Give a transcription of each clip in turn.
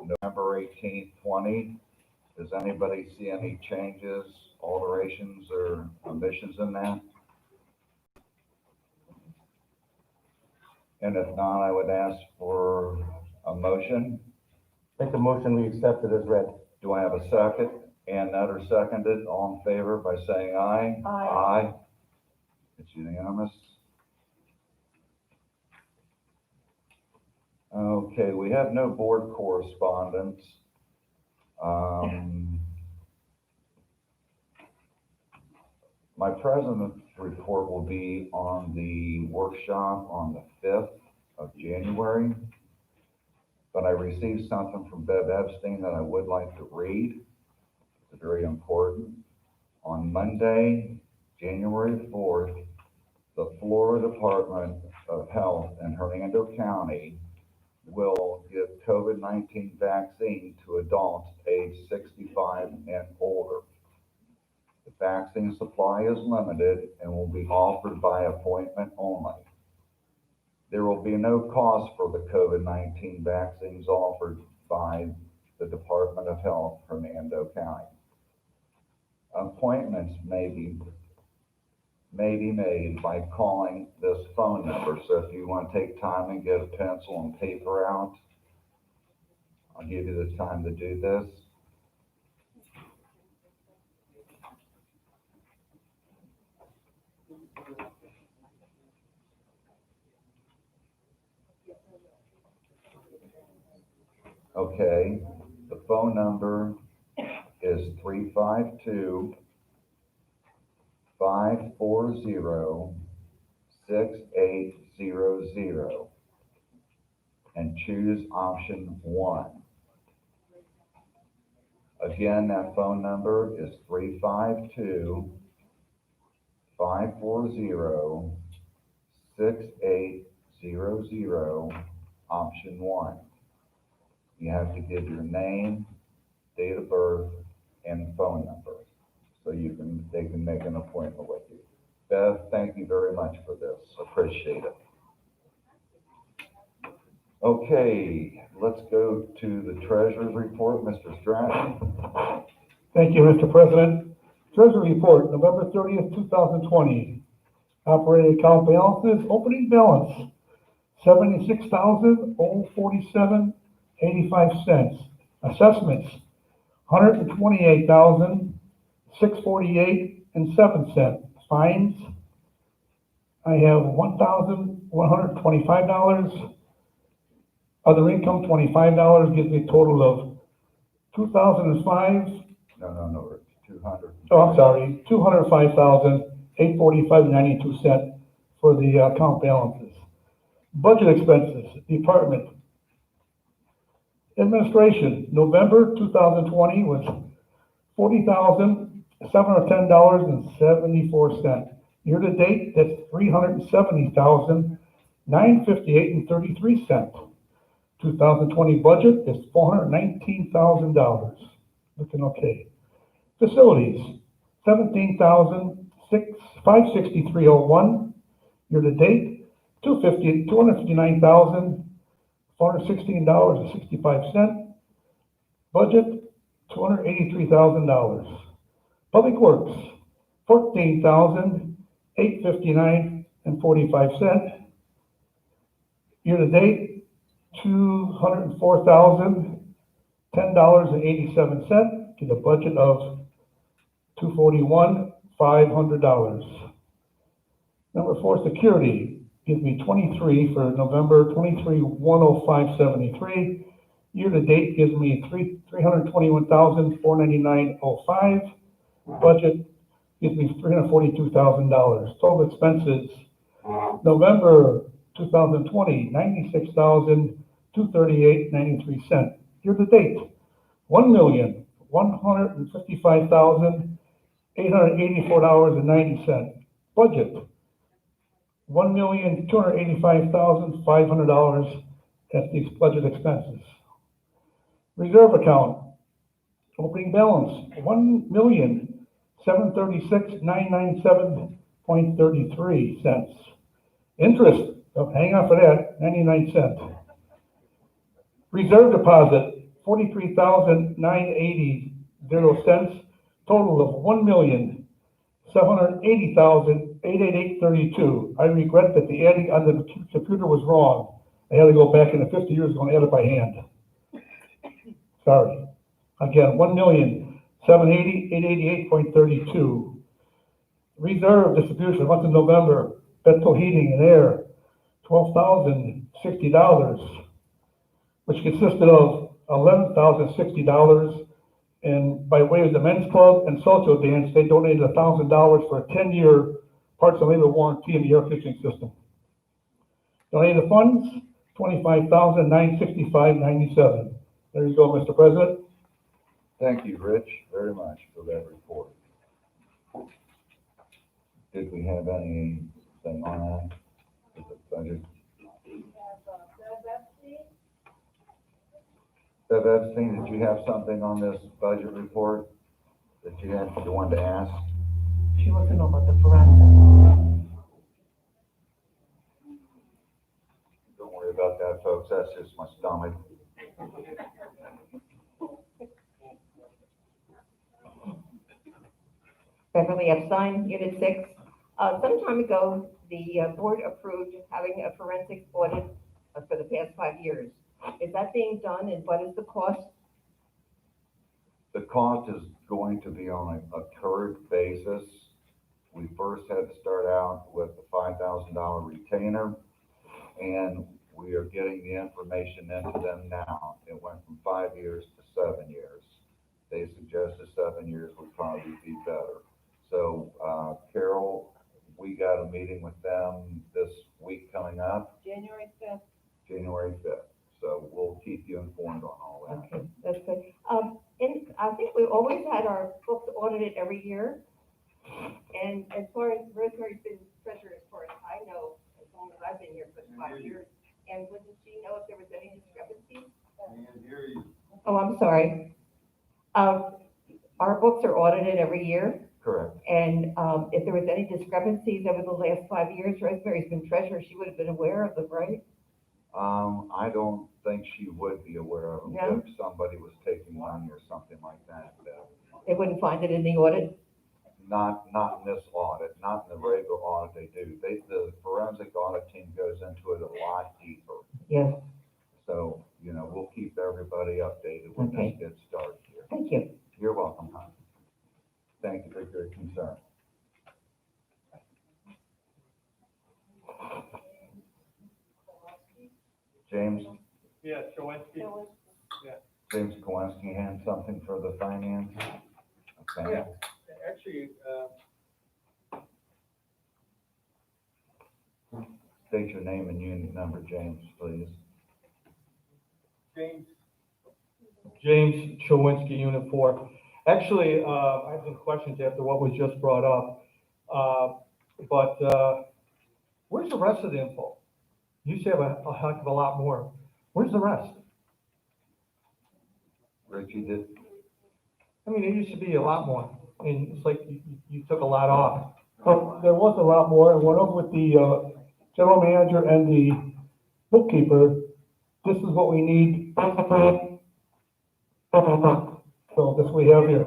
November 18th, 20. Does anybody see any changes, alterations, or omissions in that? And if not, I would ask for a motion. Make the motion, we accept it as read. Do I have a second? And Nutter seconded. All in favor by saying aye. Aye. Aye. It's unanimous. Okay, we have no board correspondence. My president's report will be on the workshop on the 5th of January. But I received something from Bev Epstein that I would like to read. It's very important. On Monday, January 4th, the Florida Department of Health in Hernando County will give COVID-19 vaccine to adults aged 65 and older. The vaccine supply is limited and will be offered by appointment only. There will be no cost for the COVID-19 vaccines offered by the Department of Health, Hernando County. Appointments may be made by calling this phone number. So if you want to take time and get a pencil and paper out, I'll give you the time to do this. Okay, the phone number is 352-540-6800 and choose option 1. Again, that phone number is 352-540-6800, option 1. You have to give your name, date of birth, and phone number, so they can make an appointment with you. Beth, thank you very much for this. Appreciate it. Okay, let's go to the Treasurer's report. Mr. Stratton. Thank you, Mr. President. Treasury report, November 30th, 2020. Operating account balances, opening balance, $76,047.85. Assessments, $128,648.07. Fines, I have $1,125. Other income, $25, gives me a total of 2,005. No, it's 200. Oh, I'm sorry, $205,845.92 for the account balances. Budget expenses, department. Administration, November 2020 was $40,710.74. Year to date, that's $370,958.33. 2020 budget is $419,000. Looking okay. Facilities, $17,563.01. Year to date, $259,416.65. Budget, $283,000. Public Works, $14,859.45. Year to date, $204,010.87 to the budget of $241,500. Number 4, security, gives me 23 for November, 23,105.73. Year to date gives me $321,499.05. Budget gives me $342,000. Total expenses, November 2020, $96,238.93. Year to date, $1,155,884.90. Budget, $1,285,500. That's the budget expenses. Reserve account, opening balance, $1,736,997.33. Interest, hang on for that, 99 cents. Reserve deposit, $43,980.00, total of $1,780,888.32. I regret that the adding on the computer was wrong. I had to go back in the 50 years ago and add it by hand. Sorry. Again, $1,780,888.32. Reserve distribution, month of November, Bethel Heating and Air, $12,060, which consisted of $11,060. And by way of the men's club and social dance, they donated $1,000 for a 10-year parts and labor warranty in the air conditioning system. Donated funds, $25,965.97. There you go, Mr. President. Thank you, Rich, very much for that report. Did we have anything on that? Is it budget? Bev Epstein, did you have something on this budget report that you wanted to ask? She wants to know about the forensic. Don't worry about that, folks, that's just my stomach. Beverly Epstein, Unit 6. Some time ago, the board approved having a forensic audit for the past 5 years. Is that being done, and what is the cost? The cost is going to be on a current basis. We first had to start out with a $5,000 retainer, and we are getting the information into them now. It went from 5 years to 7 years. They suggested 7 years would probably be better. So, Carol, we got a meeting with them this week coming up, January 5th. January 5th. So we'll keep you informed on all that. Okay, that's good. And I think we always had our books audited every year. And as far as Rosemary's been treasurer, as far as I know, as long as I've been here for 5 years. And wouldn't she know if there was any discrepancies? Oh, I'm sorry. Our books are audited every year. Correct. And if there was any discrepancies over the last 5 years, Rosemary's been treasurer, she would have been aware of them, right? I don't think she would be aware of them No? if somebody was taking money or something like that. They wouldn't find it in the audit? Not in this audit, not in the regular audit they do. The forensic audit team goes into it a lot deeper. Yes, So, we'll keep everybody updated when Okay. this gets started here. thank you. You're welcome, hon. Thank you for your concern. James? Yeah, Chowinski. James Kowalski had something for the finance? Okay. Yeah. Actually, State your name and unit number, James, please. James Chowinski, Unit 4. Actually, I have some questions after what was just brought up. But where's the rest of the info? You used to have a heck of a lot more. Where's the rest? Richie did, I mean, there used to be a lot more. And it's like you took a lot off. Well, there was a lot more, and went over with the general manager and the bookkeeper. This is what we need. So this we have here.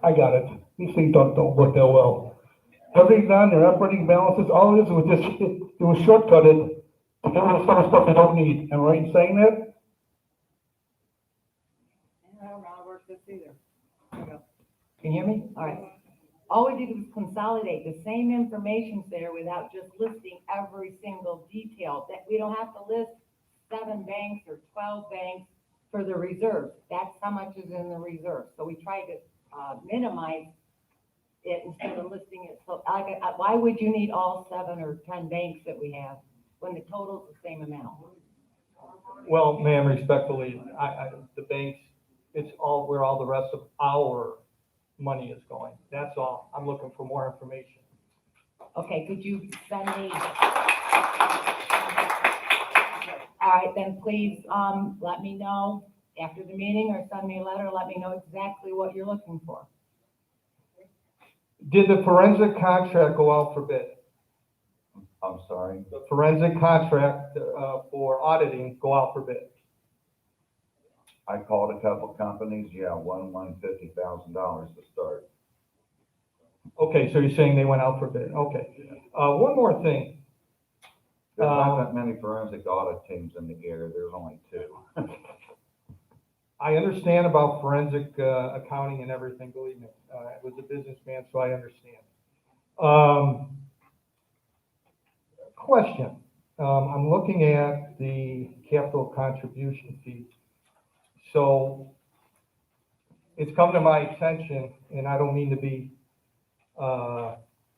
I got it. These things don't work that well. Everything's on there, operating balances, all it is was just, it was shortcutted to get rid of some of the stuff you don't need. Am I right in saying that? I don't know how it works this either. Can you hear me? All right. All we did was consolidate the same information's there without just listing every single detail. That we don't have to list 7 banks or 12 banks for the reserves. That's how much is in the reserve. So we try to minimize it instead of listing it. So why would you need all 7 or 10 banks that we have when the total's the same amount? Well, ma'am, respectfully, the banks, it's all where all the rest of our money is going. That's all. I'm looking for more information. Okay, could you send me? All right, then please, let me know, after the meeting, or send me a letter, let me know exactly what you're looking for. Did the forensic contract go out for bid? I'm sorry. The forensic contract, for auditing go out for bid? I called a couple companies, yeah, one won $50,000 to start. Okay, so you're saying they went out for bid, okay. One more thing. There's not that many forensic audit teams in the area, there's only 2. I understand about forensic, accounting and everything, believe me. I was a businessman, so I understand. Question, I'm looking at the capital contribution fee. So it's come to my attention, and I don't mean to be,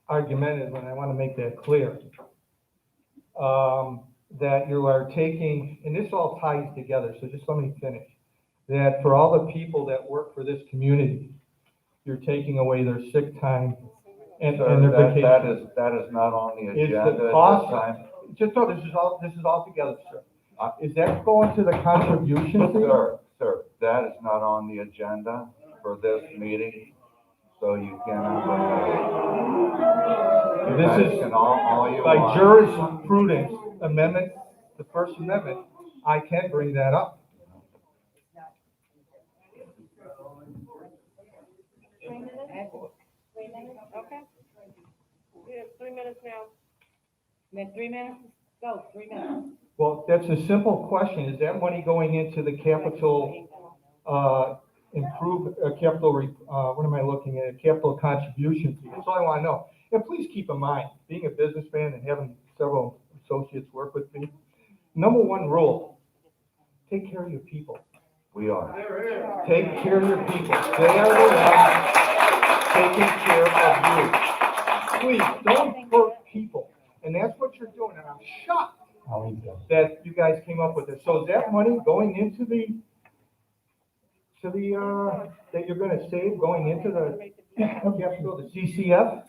argumentative, and I want to make that clear. That you are taking, and this all ties together, so just let me finish. That for all the people that work for this community, you're taking away their sick time and Sir, their vacation. that is not on the Is agenda at the this cost, time. just no, this is all together, sir. Is that going to the contribution fee? Sir, that is not on the agenda for this meeting, so you cannot. This is And all you by want. jurisprudence amendment, the First Amendment, I can bring that up. 3 minutes? 3 minutes? Okay. We have 3 minutes now. Then 3 minutes, go, 3 minutes. Well, that's a simple question. Is that money going into the capital, what am I looking at? Capital contribution fee. That's all I want to know. And please keep in mind, being a businessman and having several associates work with me, number one rule, take care of your people. We are. Take care of your people. They are the ones taking care of you. Please, don't hurt people. And that's what you're doing, and I'm shocked that you guys came up with this. So is that money going into that you're gonna save, going into the capital, the CCF?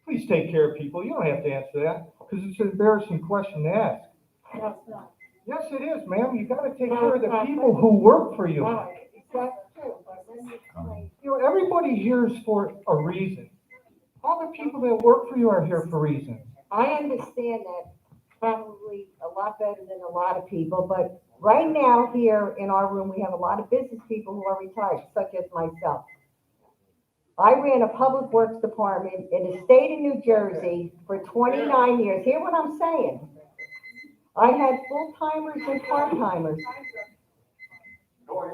Please take care of people. You don't have to answer that, because it's an embarrassing question to ask. No, it's not. Yes, it is, ma'am. You gotta take care of the people who work for you. That's true, but let me explain. You know, everybody here is for a reason. All the people that work for you are here for reasons. I understand that probably a lot better than a lot of people, but right now here in our room, we have a lot of business people who are retired, such as myself. I ran a public works department in the state of New Jersey for 29 years. Hear what I'm saying? I had full-timers and part-timers. Well,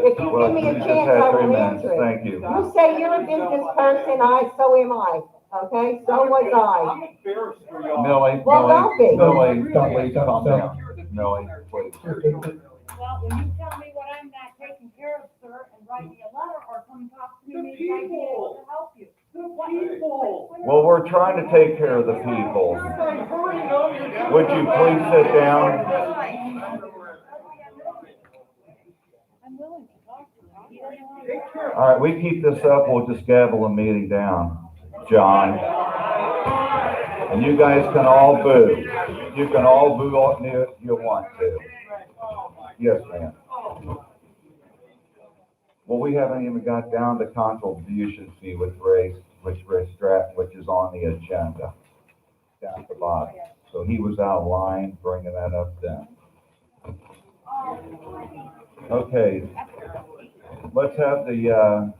if you give me You a just chance, had I 3 will minutes. answer it. Thank you. You say you're a business person, so am I, okay? So was I. I'm embarrassed for y'all. Millie, Well, don't be. Millie, please calm down. Millie, please. Well, when you tell me what I'm not taking care of, sir, and write me a letter or come talk to me, maybe I can be able to help you. Well, we're trying to take care of the people. Would you please sit down? I'm willing to talk to you. All right, we keep this up, we'll just gavel the meeting down, John. And you guys can all boo. You can all boo all you want to. Yes, ma'am. Well, we haven't even got down to contribution fee with race, which is on the agenda down at the bottom. So he was out of line bringing that up then. Okay, let's have the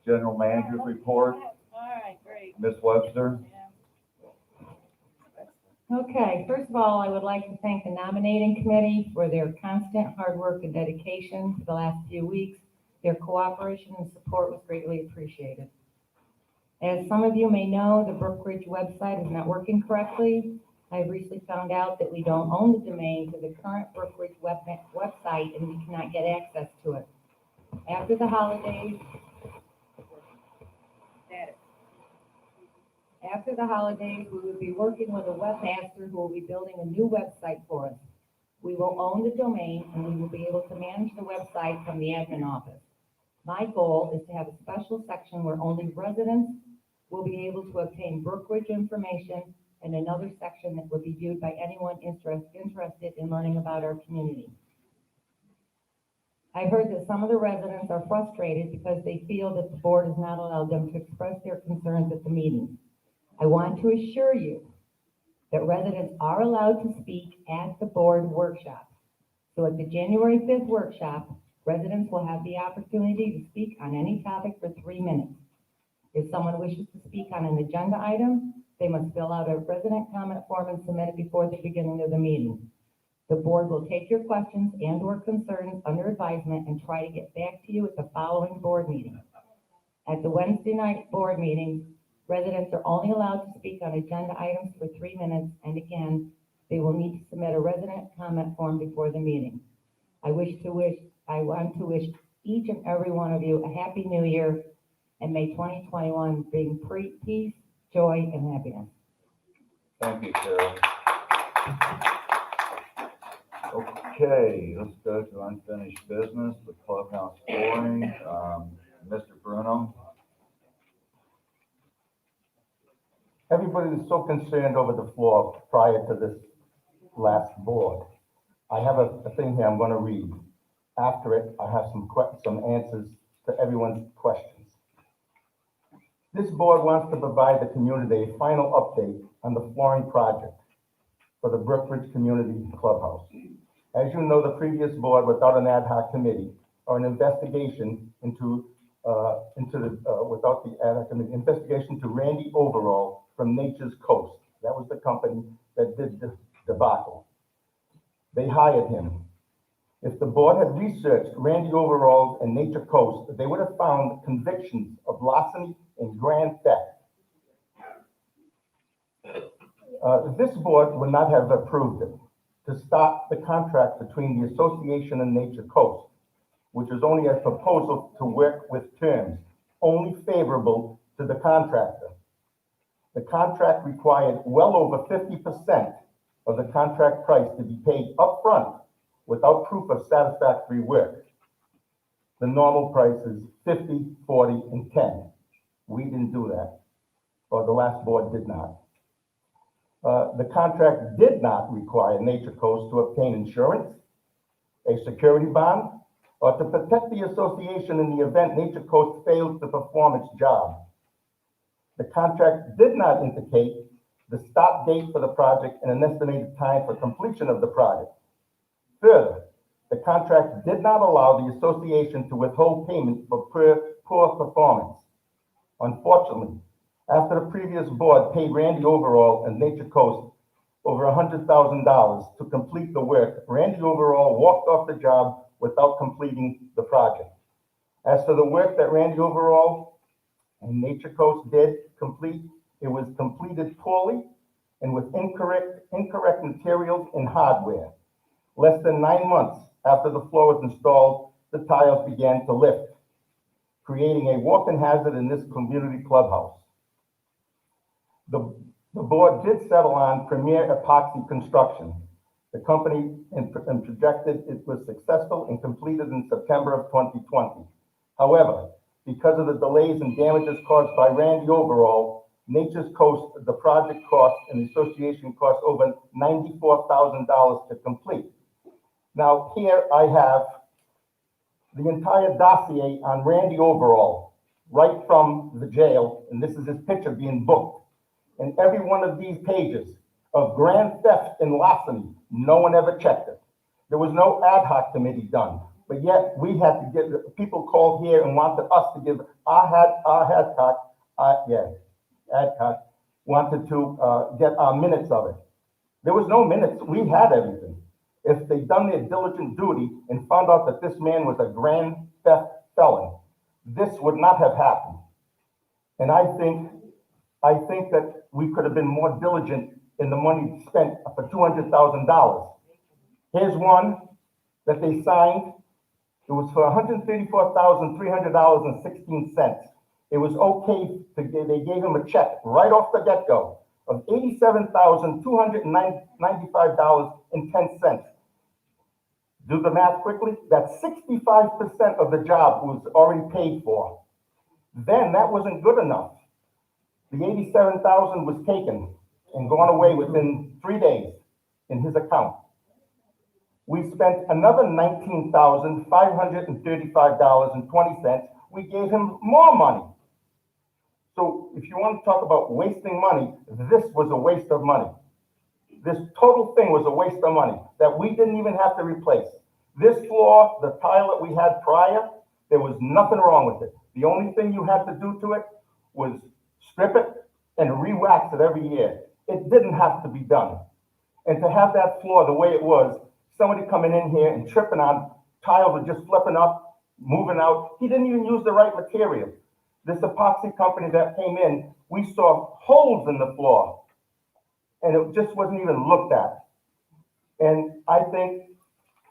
general manager's report. All right, great. Ms. Webster? Okay, first of all, I would like to thank the nominating committee for their constant hard work and dedication for the last few weeks. Their cooperation and support was greatly appreciated. As some of you may know, the Brookridge website is not working correctly. I recently found out that we don't own the domain to the current Brookridge website, and we cannot get access to it. After the holidays, we will be working with a webmaster who will be building a new website for us. We will own the domain, and we will be able to manage the website from the admin office. My goal is to have a special section where only residents will be able to obtain Brookridge information and another section that would be viewed by anyone interested in learning about our community. I heard that some of the residents are frustrated because they feel that the board has not allowed them to express their concerns at the meeting. I want to assure you that residents are allowed to speak at the board workshop. So at the January 5th workshop, residents will have the opportunity to speak on any topic for 3 minutes. If someone wishes to speak on an agenda item, they must fill out a resident comment form and submit it before the beginning of the meeting. The board will take your questions and/or concerns under advisement and try to get back to you at the following board meeting. At the Wednesday night board meeting, residents are only allowed to speak on agenda items for 3 minutes, and again, they will need to submit a resident comment form before the meeting. I want to wish each and every one of you a happy new year, and may 2021 bring peace, joy, and happiness. Thank you, Carol. Okay, let's go to unfinished business, the clubhouse flooring. Mr. Bruno? Everybody was so concerned over the floor prior to this last board. I have a thing here I'm going to read. After it, I have some answers to everyone's questions. This board wants to provide the community a final update on the flooring project for the Brookridge Community Clubhouse. As you know, the previous board, without an ad hoc committee or an investigation without the ad hoc committee, investigation to Randy Overall from Nature's Coast. That was the company that did the debacle. They hired him. If the board had researched Randy Overall and Nature Coast, they would have found convictions of larceny and grand theft. This board would not have approved it to stop the contract between the association and Nature Coast, which is only a proposal to work with terms only favorable to the contractor. The contract required well over 50% of the contract price to be paid upfront without proof of satisfactory work. The normal price is 50, 40, and 10. We didn't do that, or the last board did not. The contract did not require Nature Coast to obtain insurance, a security bond, or to protect the association in the event Nature Coast failed to perform its job. The contract did not indicate the start date for the project and an estimated time for completion of the project. Further, the contract did not allow the association to withhold payment for poor performance. Unfortunately, after the previous board paid Randy Overall and Nature Coast over $100,000 to complete the work, Randy Overall walked off the job without completing the project. As for the work that Randy Overall and Nature Coast did complete, it was completed poorly and with incorrect materials and hardware. Less than 9 months after the floor was installed, the tiles began to lift, creating a walking hazard in this community clubhouse. The board did settle on Premier Epoxy Construction. The company and projected it was successful and completed in September of 2020. However, because of the delays and damages caused by Randy Overall, Nature's Coast, the project cost and the association cost over $94,000 to complete. Now here I have the entire dossier on Randy Overall, right from the jail, and this is his picture being booked. And every one of these pages of grand theft and larceny, no one ever checked it. There was no ad hoc committee done, but yet we had to get, people called here and wanted us to give ad hoc wanted to get our minutes of it. There was no minutes, we had everything. If they'd done their diligent duty and found out that this man was a grand theft felon, this would not have happened. And I think that we could have been more diligent in the money spent for $200,000. Here's one that they signed. It was for $134,300.16. It was okay they gave him a check right off the get-go of $87,295.10. Do the math quickly. That's 65% of the job was already paid for. Then that wasn't good enough. The $87,000 was taken and gone away within 3 days in his account. We spent another $19,535.20. We gave him more money. So if you want to talk about wasting money, this was a waste of money. This total thing was a waste of money that we didn't even have to replace. This floor, the tile that we had prior, there was nothing wrong with it. The only thing you had to do to it was strip it and re-wax it every year. It didn't have to be done. And to have that floor the way it was, somebody coming in here and tripping on tiles were just flipping up, moving out. He didn't even use the right material. This epoxy company that came in, we saw holes in the floor, and it just wasn't even looked at. And I think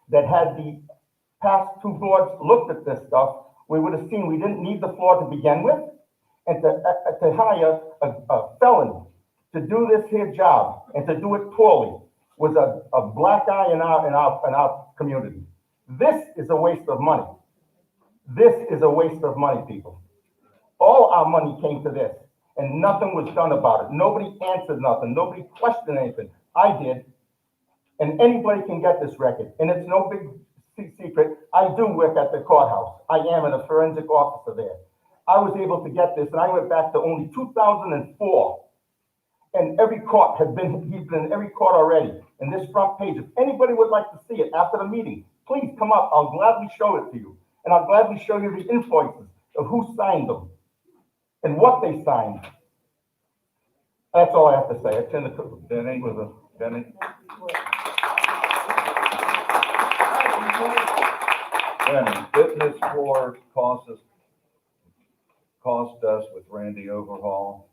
that had the past two boards looked at this stuff, we would have seen we didn't need the floor to begin with, and to hire a felon to do this here job and to do it poorly was a black eye in our community. This is a waste of money. This is a waste of money, people. All our money came to this, and nothing was done about it. Nobody answered nothing. Nobody questioned anything. I did, and anybody can get this record, and it's no big secret. I do work at the courthouse. I am a forensic officer there. I was able to get this, and I went back to only 2004. And every court he's been in every court already. And this front page, if anybody would like to see it after the meeting, please come up. I'll gladly show it to you. And I'll gladly show you the invoices of who signed them and what they signed. That's all I have to say. I turn the Denny, with a Denny? Denny, didn't this floor cost us with Randy overhaul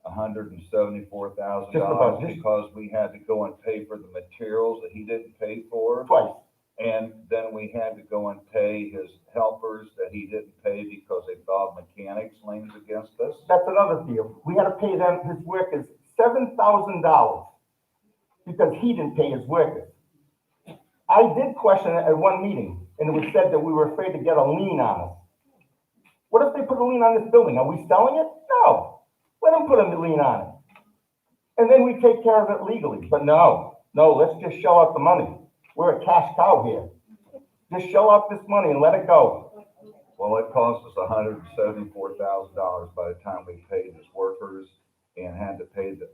$174,000 because we had to go and pay for the materials that he didn't pay for? twice. And then we had to go and pay his helpers that he didn't pay because they filed mechanics liens against us? That's another deal. We had to pay them, his workers, $7,000 because he didn't pay his workers. I did question it at one meeting, and it was said that we were afraid to get a lien on us. What if they put a lien on this building? Are we selling it? No. Let them put a lien on it. And then we take care of it legally. But no, let's just shell out the money. We're a cash cow here. Just shell out this money and let it go. Well, it cost us $174,000 by the time we paid his workers and had to pay the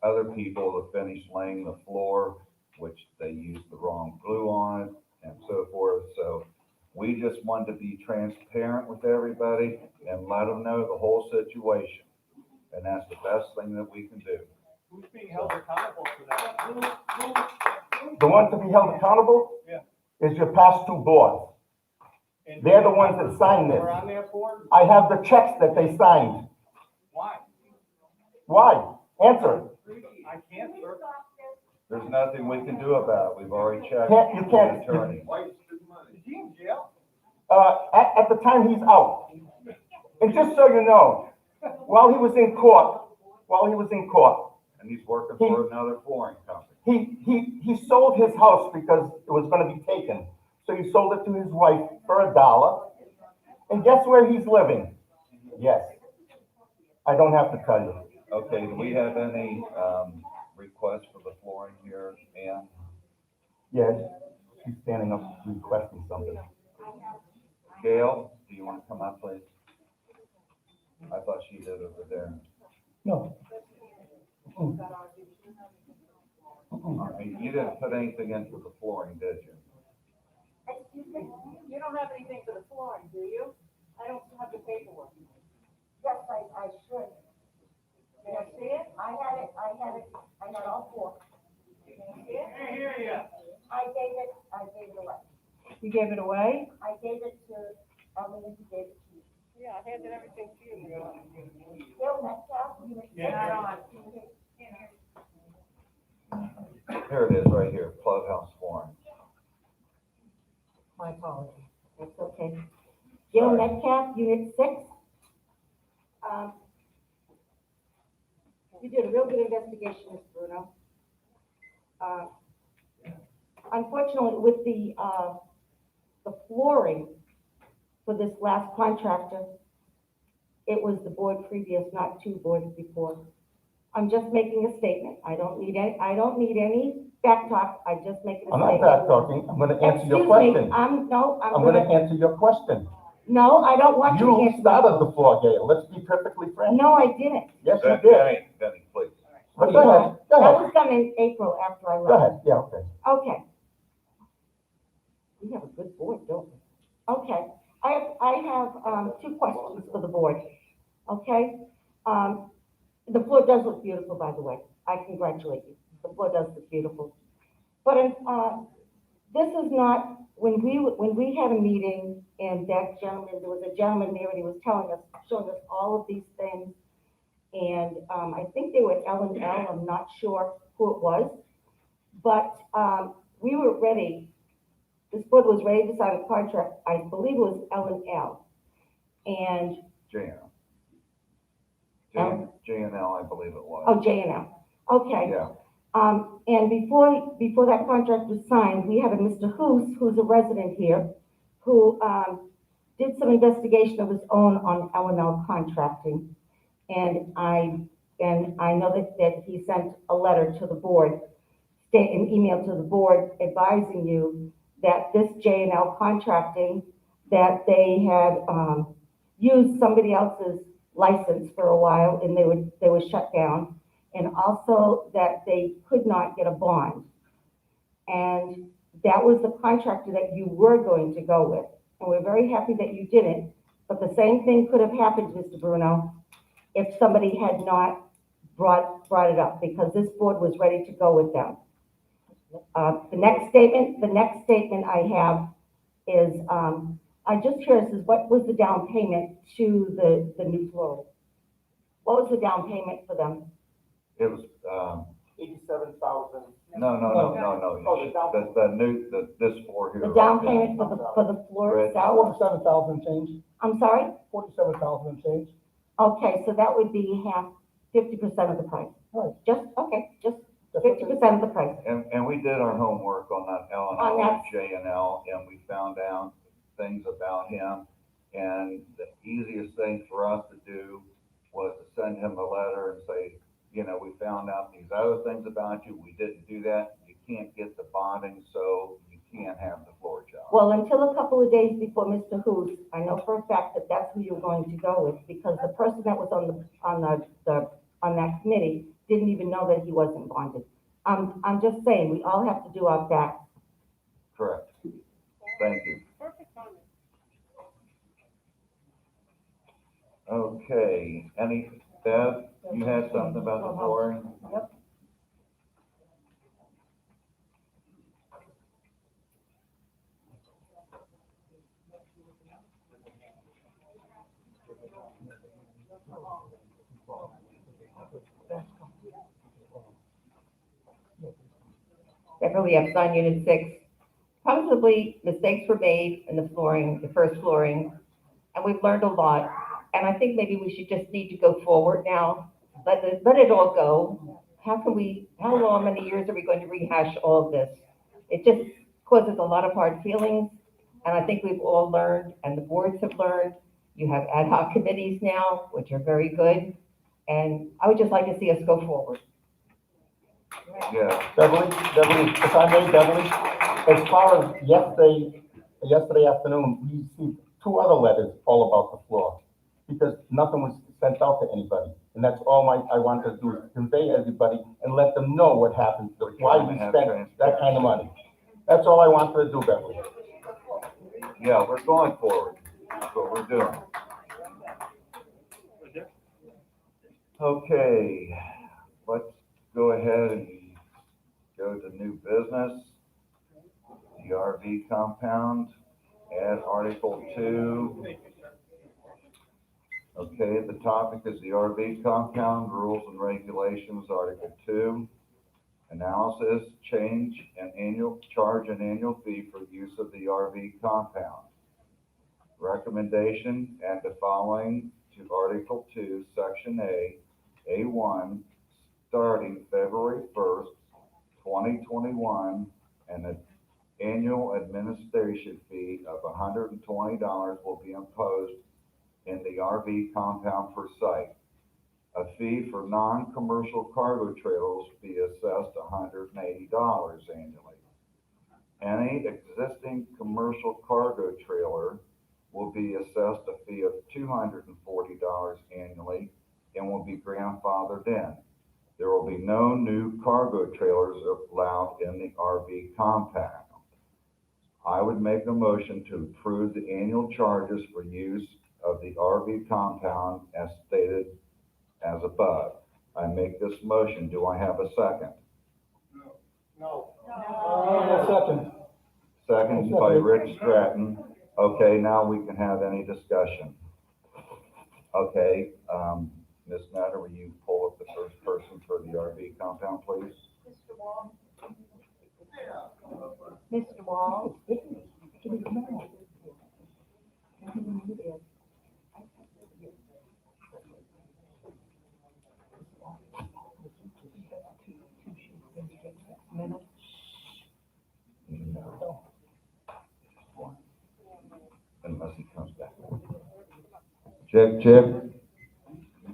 other people to finish laying the floor, which they used the wrong glue on it and so forth. So we just wanted to be transparent with everybody and let them know the whole situation. And that's the best thing that we can do. Who's being held accountable for that? The one to be held accountable is your past two boards. And They're the ones that signed this. We're on that board? I have the checks that they signed. Why? Why? Answer. I can't, sir. There's nothing we can do about it. We've already checked Can't- you with can't- the attorney. Is he in jail? At the time he's out. And just so you know, while he was in court, And he's working for another flooring company. he sold his house because it was gonna be taken. So he sold it to his wife for $1. And guess where he's living? Yes. I don't have to tell you. Okay, do we have any, requests for the flooring here, Ann? Yes, she's standing up requesting something. Gail, do you want to come up, please? I thought she did over there. No. I mean, you didn't put anything in for the flooring, did you? Excuse me, you don't have anything for the flooring, do you? I don't have the paperwork. Yes, I should. Can I see it? I had it all four. Can I see it? I hear you. I gave it away. You gave it away? I gave it to, Emily, who gave it to you. Yeah, I handed everything to you. Bill Metcalf, you. Yeah. Here it is, right here, Clubhouse flooring. My apologies. That's okay. Bill Sorry. Metcalf, Unit 6. You did a real good investigation, Mr. Bruno. Unfortunately, with the flooring for this last contractor, it was the board previous, not two boards before. I'm just making a statement. I don't need any back talk. I just make a I'm statement. not back talking, I'm gonna answer your Excuse me, question. I'm I'm gonna answer your question. no, I don't want you to You answer. started the floor, Gail, let's be perfectly frank. No, I didn't. Yes, you Benny, did. Benny, please. But go ahead, That go ahead, was done in April after I go left. ahead, yeah, okay. Okay. We have a good board, don't we? Okay, I have, two questions for the board, okay? The floor does look beautiful, by the way. I congratulate you. The floor does look beautiful. But, this is not, when we had a meeting and that gentleman, there was a gentleman there and he was showing us all of these things. And, I think they were L&L, I'm not sure who it was. But, we were ready, this board was ready to sign a contract, I believe it was L&L. And, J&L, I believe it was. oh, J&L, okay. Yeah, And before that contract was signed, we had a Mr. who's a resident here, who, did some investigation of his own on L&L contracting. And I know that he sent a letter to the board, an email to the board advising you that this J&L contracting, that they had, used somebody else's license for a while and they were shut down. And also that they could not get a bond. And that was the contractor that you were going to go with. And we're very happy that you didn't, but the same thing could have happened, Mr. Bruno, if somebody had not brought it up, because this board was ready to go with them. The next statement I have is, I just curious, is what was the down payment to the new flooring? What was the down payment for them? it was, 87,000. no. Oh, This floor here. The down payment for the floor Right. itself? 47,000 change, I'm sorry? 47,000 change. Okay, so that would be 50% of the price. Right. Just 50% of the price. And we did our homework on that L On and that. L, J and L, and we found out things about him. And the easiest thing for us to do was to send him a letter and say, you know, we found out these other things about you, we didn't do that, you can't get the bonding, so you can't have the floor job. Well, until a couple of days before Mr. Hoos, I know for a fact that that's who you're going to go with, because the person that was on that committee didn't even know that he wasn't bonded. I'm just saying, we all have to do our best. Correct. Thank you. Okay, Bev, you had something about the flooring? Yep. Beverly Epstein, Unit 6. Possibly mistakes were made in the flooring, the first flooring, and we've learned a lot. And I think maybe we should just need to go forward now. Let it all go. How long, many years are we going to rehash all of this? It just causes a lot of hard feelings, and I think we've all learned, and the boards have learned. You have ad hoc committees now, which are very good, and I would just like to see us go forward. Yeah, Beverly, if I may, Beverly, as far as yesterday afternoon, we received 2 other letters all about the floor, because nothing was sent out to anybody. And that's all I wanted to do, is convey to everybody and let them know what happened, why we spent that kind of money. That's all I wanted to do, Beverly. yeah, we're going forward. That's what we're doing. Okay, let's go ahead and go to new business. The RV compound, add Article 2. Okay, the topic is the RV compound, rules and regulations, Article 2. Analysis, charge an annual fee for use of the RV compound. Recommendation, add the following to Article 2, Section A1, starting February 1st, 2021, and an annual administration fee of $120 will be imposed in the RV compound per site. A fee for non-commercial cargo trailers be assessed $180 annually. Any existing commercial cargo trailer will be assessed a fee of $240 annually and will be grandfathered in. There will be no new cargo trailers allowed in the RV compound. I would make a motion to approve the annual charges for use of the RV compound as stated as above. I make this motion. Do I have a second? Second. Second by Rick Stratton. Okay, now we can have any discussion. Okay, Ms. Nutter, will you pull up the first person for the RV compound, please? Mr. Wall? Unless he comes back. Check, check.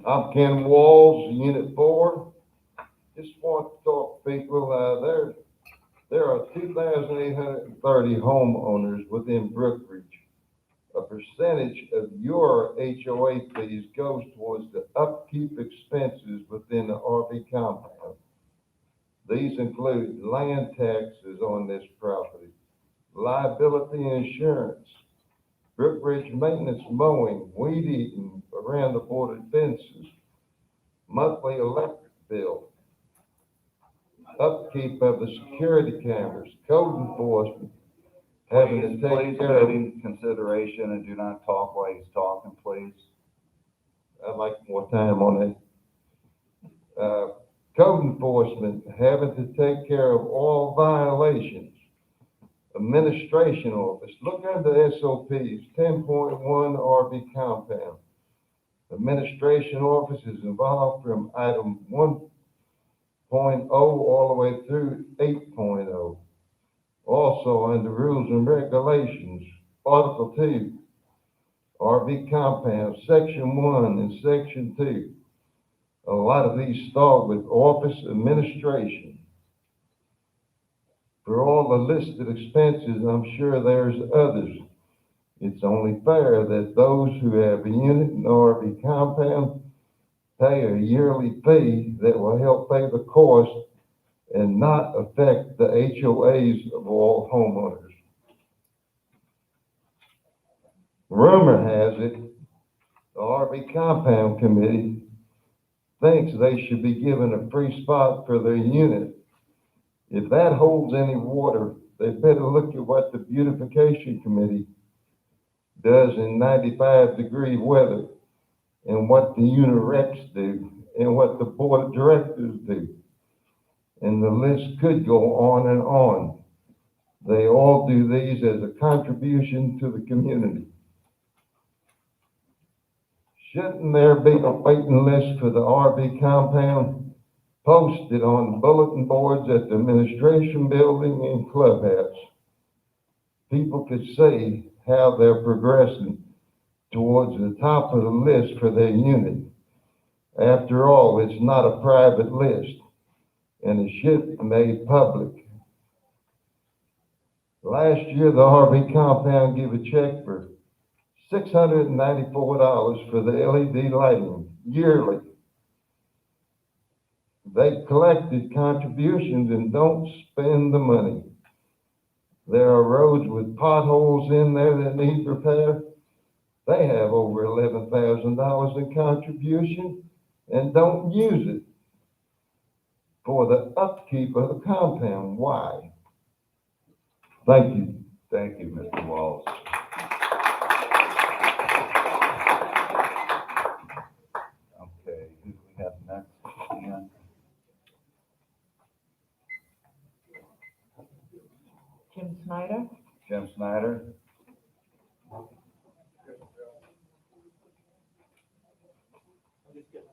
I'm Ken Walls, Unit 4. Just want to talk to people, there are 2,830 homeowners within Brookridge. A percentage of your HOA fees goes towards the upkeep expenses within the RV compound. These include land taxes on this property, liability insurance, Brookridge maintenance mowing, weed eating around the boarded fences, monthly electric bill, upkeep of the security cameras, code enforcement, having to Please take care of. give him consideration and do not talk while he's talking, please. I'd like more time on that. Code enforcement, having to take care of all violations. Administration office, look under SOPs, 10.1 RV compound. Administration office is involved from item 1.0 all the way through 8.0. Also under rules and regulations, Article 2, RV compound, Section 1 and Section 2. A lot of these start with office administration. For all the listed expenses, I'm sure there's others. It's only fair that those who have a unit in the RV compound pay a yearly fee that will help pay the cost and not affect the HOAs of all homeowners. Rumor has it, the RV compound committee thinks they should be given a free spot for their unit. If that holds any water, they better look at what the beautification committee does in 95-degree weather and what the UNIRECs do and what the board of directors do. And the list could go on and on. They all do these as a contribution to the community. Shouldn't there be a waiting list for the RV compound posted on bulletin boards at the administration building and Clubhouse? People could see how they're progressing towards the top of the list for their unit. After all, it's not a private list, and it should be made public. Last year, the RV compound gave a check for $694 for the LED lighting yearly. They collected contributions and don't spend the money. There are roads with potholes in there that need repair. They have over $11,000 in contribution and don't use it for the upkeep of the compound. Why? Thank you. Thank you, Mr. Walls. Okay, who do we have next? Ian? Jim Snyder? Jim Snyder?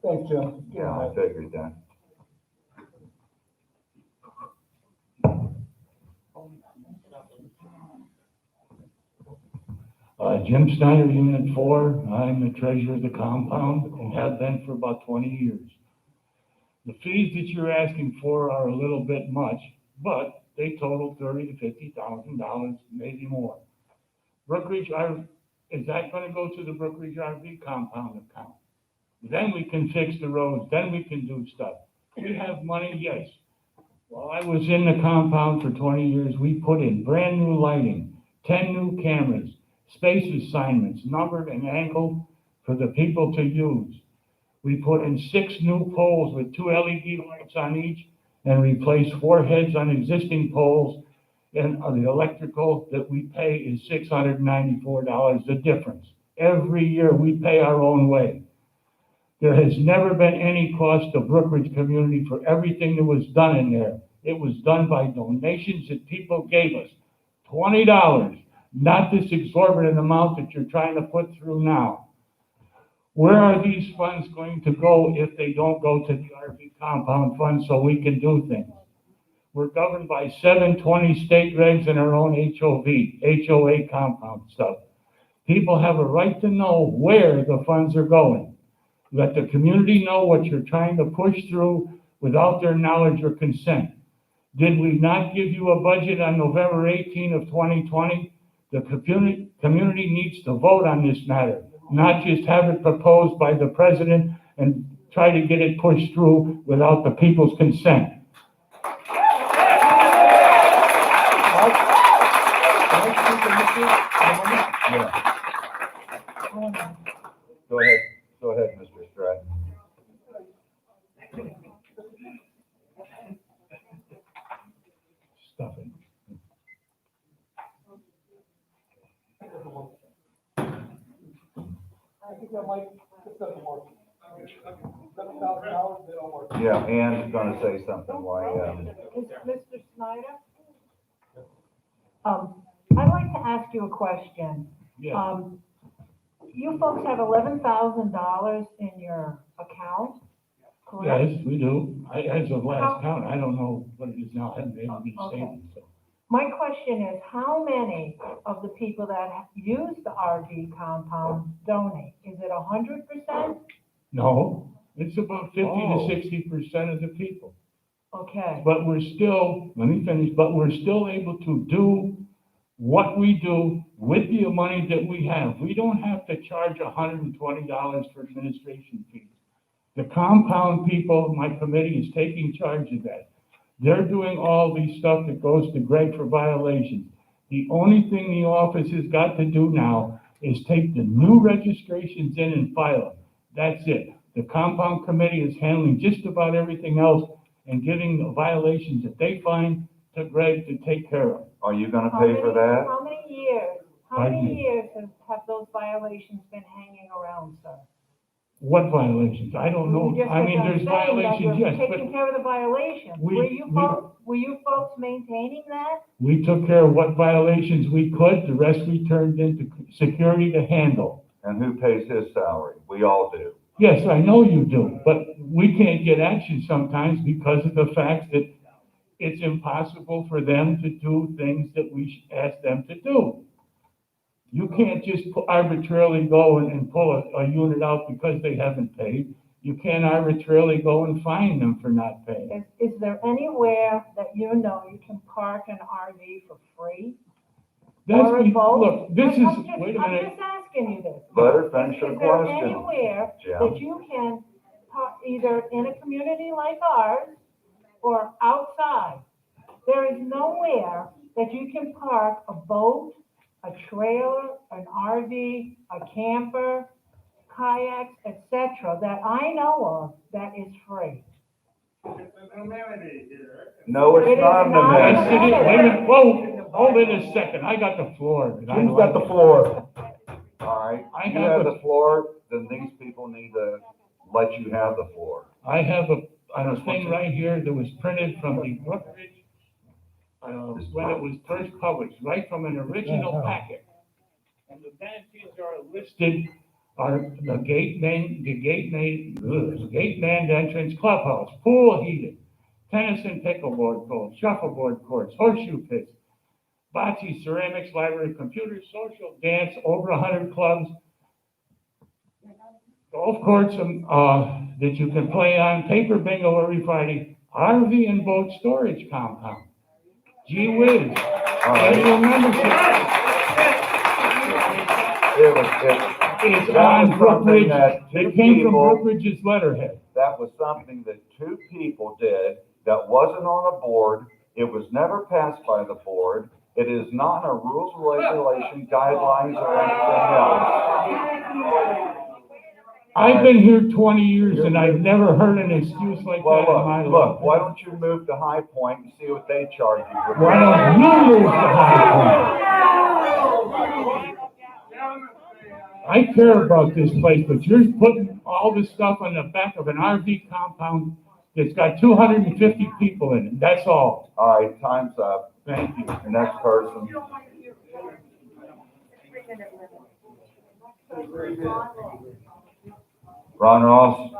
Thanks, Jim. Yeah, I figured that. Jim Snyder, Unit 4. I'm the treasurer of the compound and have been for about 20 years. The fees that you're asking for are a little bit much, but they total $30,000 to $50,000, maybe more. Brookridge, is that gonna go to the Brookridge RV compound account? Then we can fix the roads, then we can do stuff. We have money, yes. While I was in the compound for 20 years, we put in brand new lighting, 10 new cameras, space assignments, numbered and angled for the people to use. We put in 6 new poles with 2 LED lights on each and replaced 4 heads on existing poles. And the electrical that we pay is $694, the difference. Every year we pay our own way. There has never been any cost to Brookridge community for everything that was done in there. It was done by donations that people gave us. $20, not this exorbitant amount that you're trying to put through now. Where are these funds going to go if they don't go to the RV compound fund so we can do things? We're governed by 720 state regs and our own HOA compound stuff. People have a right to know where the funds are going. Let the community know what you're trying to push through without their knowledge or consent. Did we not give you a budget on November 18 of 2020? The community needs to vote on this matter, not just have it proposed by the president and try to get it pushed through without the people's consent. Go ahead, Mr. Stratton. Stuff it. I think that might, this doesn't work. $7,000, they don't work. Yeah, Ann's gonna say something like, Mr. Snyder? I'd like to ask you a question. Yeah. You folks have $11,000 in your account, correct? Yes, we do. As of last count, I don't know what it is now. I haven't been able to be Okay. stable, so. My question is, how many of the people that use the RV compound donate? Is it 100%? No, it's about 50 Oh. to 60% of the people. Okay, But we're still, let me finish, but we're still able to do what we do with the money that we have. We don't have to charge $120 for administration fees. The compound people, my committee is taking charge of that. They're doing all these stuff that goes to Greg for violations. The only thing the office has got to do now is take the new registrations in and file them. That's it. The compound committee is handling just about everything else and giving the violations that they find to Greg to take care of. are you gonna pay for that? How many years, Pardon me? have those violations been hanging around, sir? What violations? I don't know. You just I mean, got done there's saying that violations, you're yes, taking but care of the violations. we- Were you folks maintaining that? we took care of what violations we could. The rest we turned into security to handle. And who pays his salary? We all do. Yes, I know you do, but we can't get action sometimes because of the fact that it's impossible for them to do things that we ask them to do. You can't just arbitrarily go and pull a unit out because they haven't paid. You can't arbitrarily go and fine them for not paying. Is there anywhere that you know you can park an RV for free? That's, Or a boat? look, this is, I'm wait a I'm minute. just asking you this. Let her finish her Is there question. anywhere Jim. that you can park, either in a community like ours or outside? There is nowhere that you can park a boat, a trailer, an RV, a camper, kayaks, etc., that I know of that is free. No, It it's is not an not Yes, amendment. it is. Wait a minute, whoa, hold it a second. I got the floor. and I Jim's like got the it. floor. All right, I you have have a- the floor, then these people need to let you have the floor. I have a thing right here that was printed from the Brookridge, when it was first published, right from an original packet. And the amenities are listed, are the gate man entrance, clubhouse, pool heated, tennis and pickleboard courts, shuffleboard courts, horseshoe pits. bocce, ceramics, library, computers, social, dance, over 100 clubs, golf course, that you can play on, paper bingo every Friday, RV and boat storage compound. Gee whiz. Annual membership is on Brookridge. They came from Brookridge's letterhead. That was something that two people did that wasn't on a board. It was never passed by the board. It is not in a rules, regulation, guidelines, or anything else. I've been here 20 years and I've never heard an excuse like that in my life. Look, why don't you move to High Point and see what they charge you? Why don't you move to High Point? I care about this place, but you're putting all this stuff on the back of an RV compound that's got 250 people in it, that's all. All right, time's up. Thank you. Next person. Ron Ross.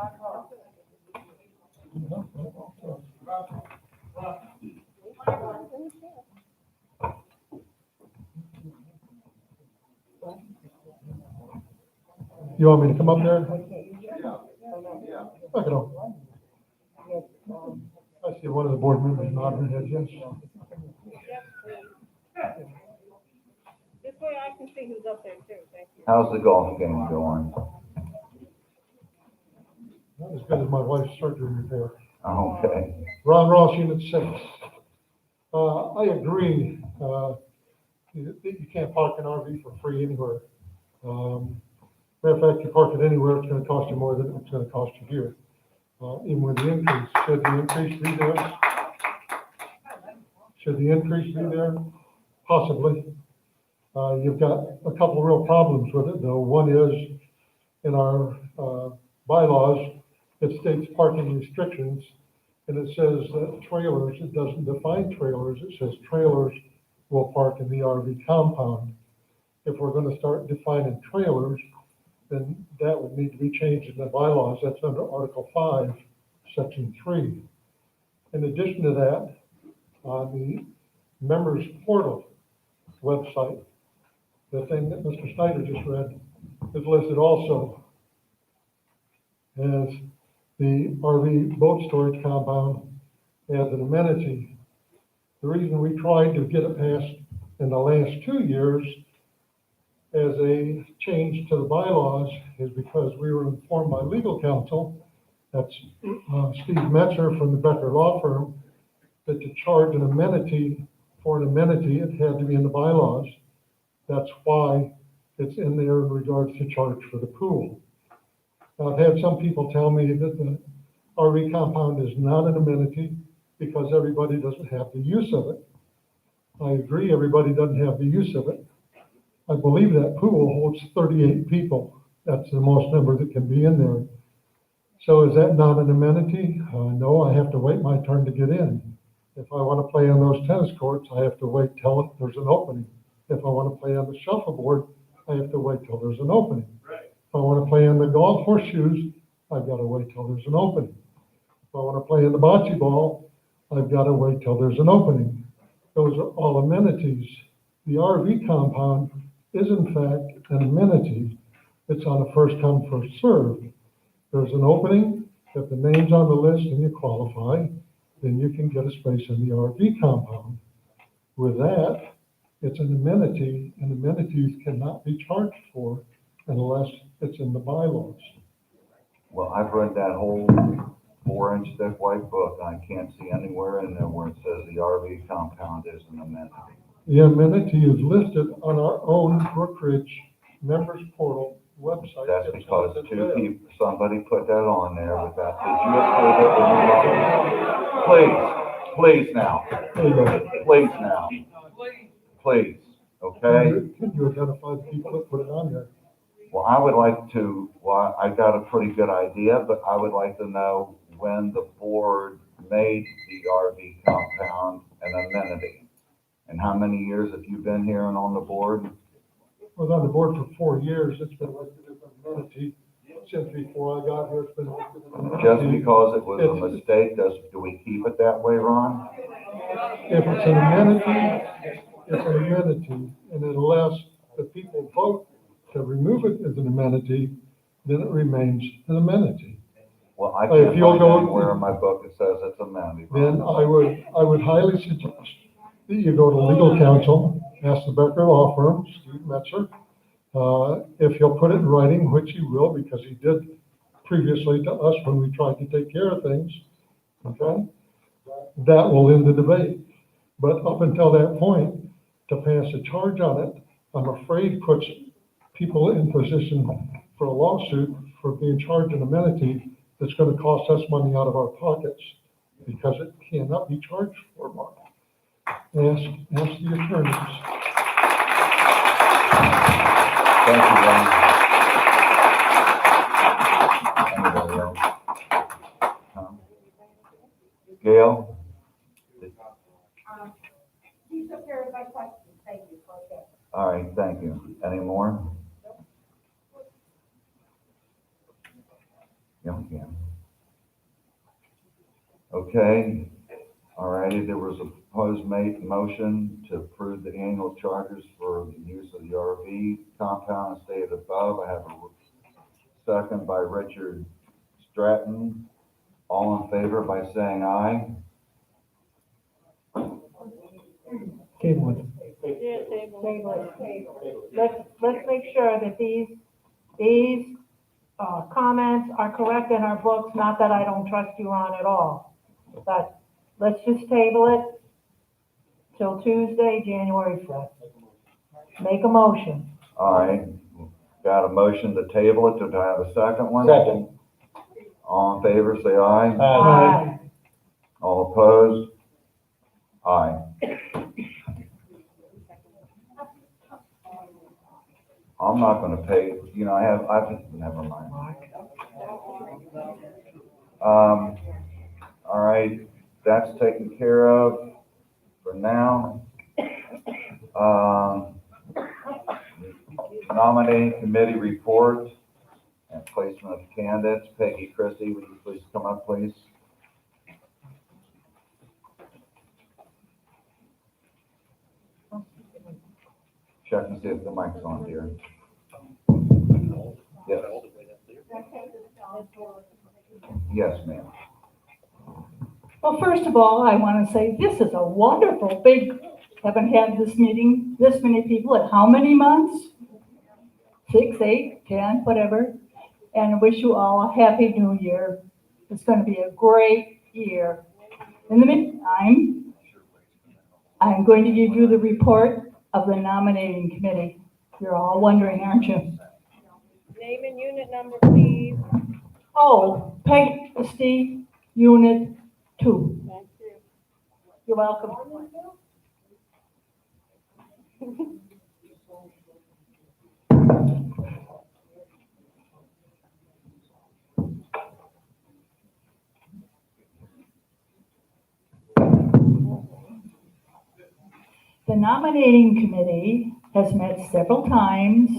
You want me to come up there? Look at him. I see one of the board members nodding their head, yes. This way I can see who's up there too, thank you. How's the golf game going? Not as good as my wife's surgery repair. Okay. Ron Ross, Unit 6. I agree, you can't park an RV for free anywhere. Matter of fact, you park it anywhere, it's gonna cost you more than it's gonna cost you here. Even with the increase, should the increase be there? Should the increase be there? Possibly. You've got a couple of real problems with it, though. One is, in our bylaws, it states parking restrictions, and it says that trailers, it doesn't define trailers, it says trailers will park in the RV compound. If we're gonna start defining trailers, then that would need to be changed in the bylaws. That's under Article 5, Section 3. In addition to that, on the members portal website, the thing that Mr. Snyder just read is listed also as the RV boat storage compound as an amenity. The reason we tried to get it passed in the last 2 years as a change to the bylaws is because we were informed by legal counsel, that's Steve Metzer from the Becker Law Firm, that to charge an amenity for an amenity, it had to be in the bylaws. That's why it's in there in regards to charge for the pool. I've had some people tell me that the RV compound is not an amenity because everybody doesn't have the use of it. I agree, everybody doesn't have the use of it. I believe that pool holds 38 people. That's the most number that can be in there. So is that not an amenity? No, I have to wait my turn to get in. If I want to play on those tennis courts, I have to wait till there's an opening. If I want to play on the shuffleboard, I have to wait till there's an opening. If I want to play on the golf horseshoes, I've got to wait till there's an opening. If I want to play in the bocce ball, I've got to wait till there's an opening. Those are all amenities. The RV compound is in fact an amenity. It's on a first come, first served. There's an opening. If the name's on the list and you qualify, then you can get a space in the RV compound. With that, it's an amenity, and amenities cannot be charged for unless it's in the bylaws. Well, I've read that whole 4-inch thick white book, and I can't see anywhere in there where it says the RV compound is an amenity. The amenity is listed on our own Brookridge members portal website. That's It's because listed two there. people, somebody put that on there without, did you approve it? Please now, There you go. please now, please, okay? Can you identify the people that put it on there? Well, I would like to, well, I got a pretty good idea, but I would like to know when the board made the RV compound an amenity. And how many years have you been here and on the board? I was on the board for 4 years. It's been listed as an amenity since before I got here. It's been listed as an amenity. Just because it was a mistake, do we keep it that way, Ron? If it's an amenity, it's an amenity, and unless the people vote to remove it as an amenity, then it remains an amenity. Well, I If can't you'll find go- anywhere in my book that says it's a amenity. Then I would highly suggest that you go to legal counsel, ask the Becker Law Firm, Steve Metzer, if he'll put it in writing, which he will, because he did previously to us when we tried to take care of things, okay? That will end the debate. But up until that point, to pass a charge on it, I'm afraid puts people in position for a lawsuit for being charged an amenity that's gonna cost us money out of our pockets, because it cannot be charged for, Mark. Ask the attorneys. Thank you, Ron. Anybody else? Tom? Gail? You took care of my question, thank you, okay. All right, thank you. Any more? Yeah, we can. Okay, all righty, there was a proposed motion to approve the annual charges for the use of the RV compound as stated above. I have a second by Richard Stratton. All in favor by saying aye. Table it. Yeah, table. Let's make sure that these comments are correct in our books, not that I don't trust you, Ron, at all. But let's just table it till Tuesday, January 5th. Make a motion. All right, got a motion to table it. Do I have a second one? Second. All in favor, say aye. Aye. All opposed? Aye. I'm not gonna pay, you know, never mind. All right, that's taken care of for now. Nominating committee report and placement of candidates. Peggy Christie, would you please come up, please? Check and see if the mic's on, dear. Yes. Yes, ma'am. Well, first of all, I want to say this is a wonderful big, haven't had this meeting, this many people in how many months? 6, 8, 10, whatever. And I wish you all a happy new year. It's going to be a great year. In the meantime, I'm going to give you the report of the nominating committee. You're all wondering, aren't you? Name and unit number, please. Oh, Peggy Christie, Unit 2. Thank you. You're welcome. The nominating committee has met several times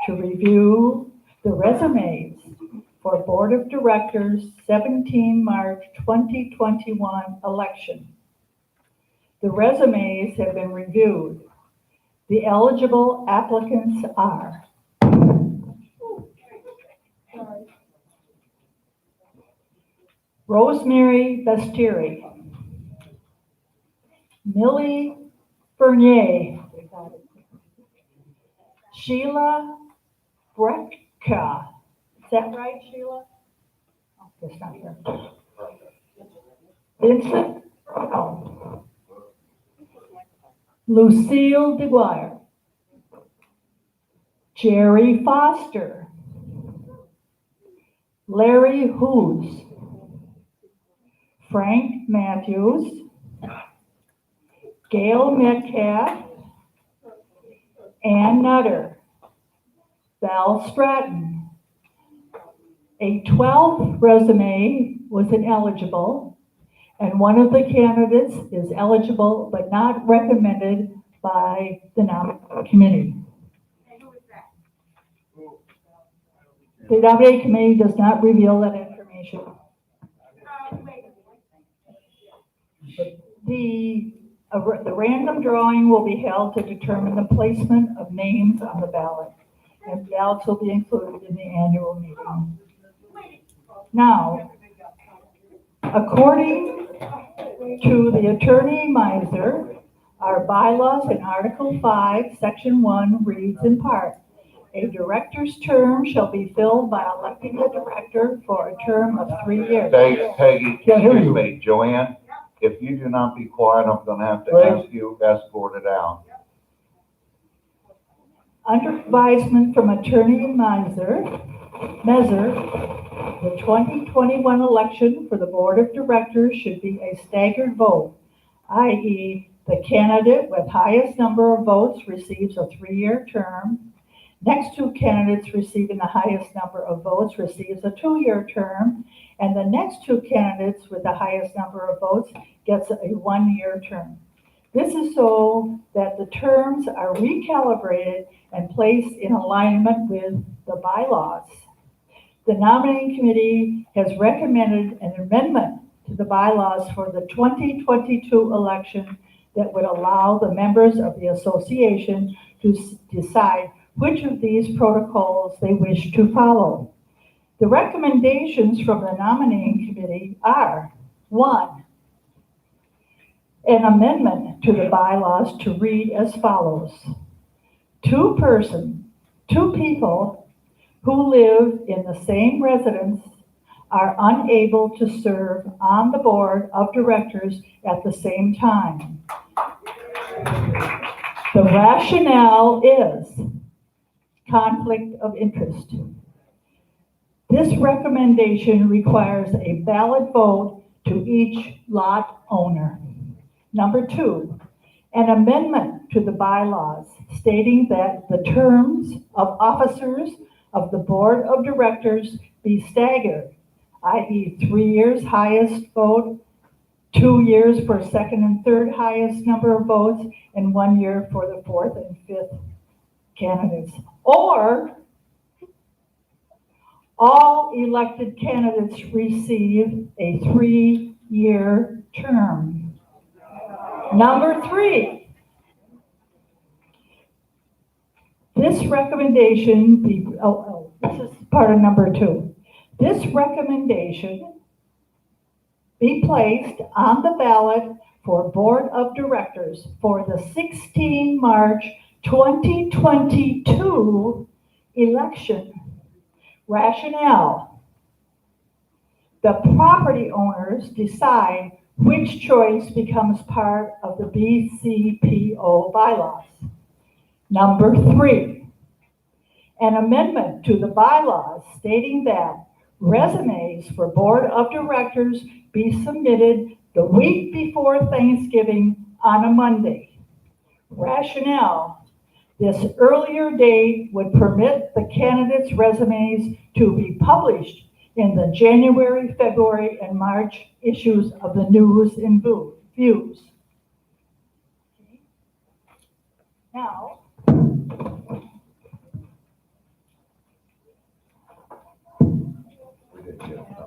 to review the resumes for Board of Directors 17 March 2021 election. The resumes have been reviewed. The eligible applicants are Rosemary Bastieri, Millie Bernier, Sheila Brecka. Is that right, Sheila? Oh, that's not her. Vincent, Lucille DeGuire, Jerry Foster, Larry Hoos, Frank Matthews, Gail Metcalf, Ann Nutter, Val Stratton. A 12th resume was ineligible, and one of the candidates is eligible but not recommended by the nominating committee. The nominating committee does not reveal that information. The The random drawing will be held to determine the placement of names on the ballot, and ballots will be included in the annual meeting. Now, according to the Attorney Miser, our bylaws in Article 5, Section 1 reads in part, a director's term shall be filled by electing a director for a term of 3 years. Peggy, Can't hear excuse you. me, Joanne, if you do not be quiet, I'm gonna have to Right. ask you escorted out. Under advisement from Attorney Miser, the 2021 election for the Board of Directors should be a staggered vote, i.e. the candidate with highest number of votes receives a 3-year term. Next 2 candidates receiving the highest number of votes receives a 2-year term, and the next 2 candidates with the highest number of votes gets a 1-year term. This is so that the terms are recalibrated and placed in alignment with the bylaws. The nominating committee has recommended an amendment to the bylaws for the 2022 election that would allow the members of the association to decide which of these protocols they wish to follow. The recommendations from the nominating committee are: 1, an amendment to the bylaws to read as follows. 2 people who live in the same residence are unable to serve on the board of directors at the same time. The rationale is conflict of interest. This recommendation requires a ballot vote to each lot owner. Number 2, an amendment to the bylaws stating that the terms of officers of the board of directors be staggered, i.e. 3 years highest vote, 2 years for second and third highest number of votes, and 1 year for the fourth and fifth candidates. Or all elected candidates receive a 3-year term. Number 3, this recommendation this is part of number 2. This recommendation be placed on the ballot for Board of Directors for the 16 March 2022 election. Rationale: the property owners decide which choice becomes part of the BCPO bylaws. Number 3, an amendment to the bylaws stating that resumes for Board of Directors be submitted the week before Thanksgiving on a Monday. Rationale: this earlier date would permit the candidates' resumes to be published in the January, February, and March issues of the News and Views. Now, We didn't get it done.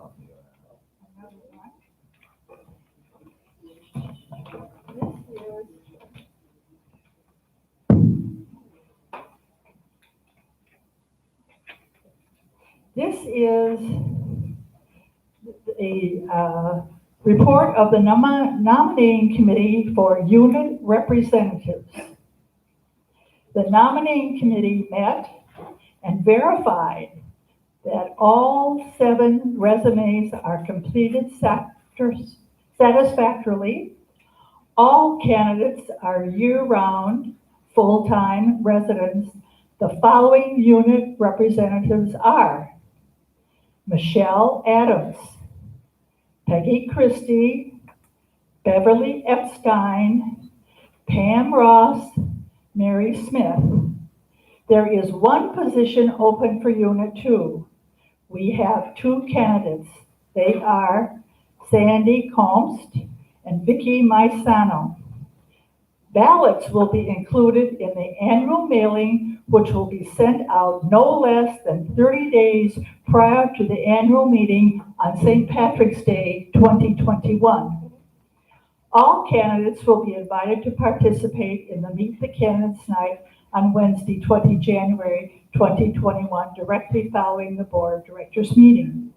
This is a report of the nominating committee for unit representatives. The nominating committee met and verified that all 7 resumes are completed satisfactorily. All candidates are year-round, full-time residents. The following unit representatives are Michelle Adams, Peggy Christie, Beverly Epstein, Pam Ross, Mary Smith. There is 1 position open for Unit 2. We have 2 candidates. They are Sandy Combs and Vicky Maisano. Ballots will be included in the annual mailing, which will be sent out no less than 30 days prior to the annual meeting on St. Patrick's Day 2021. All candidates will be invited to participate in the Meet the Candidates Night on Wednesday, 20 January 2021, directly following the Board of Directors meeting.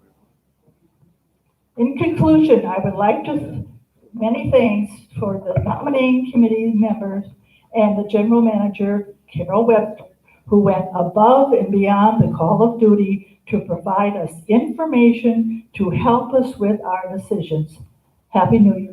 In conclusion, I would like to many thanks for the nominating committee members and the general manager, Carol Webb, who went above and beyond the call of duty to provide us information to help us with our decisions. Happy New Year.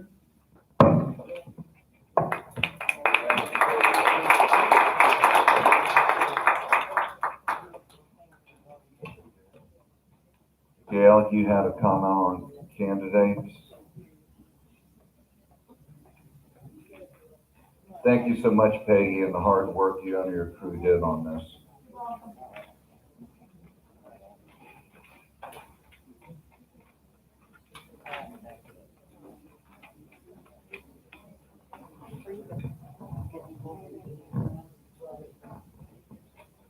Gail, you had a comment on candidates? Thank you so much, Peggy, and the hard work you and your crew did on this.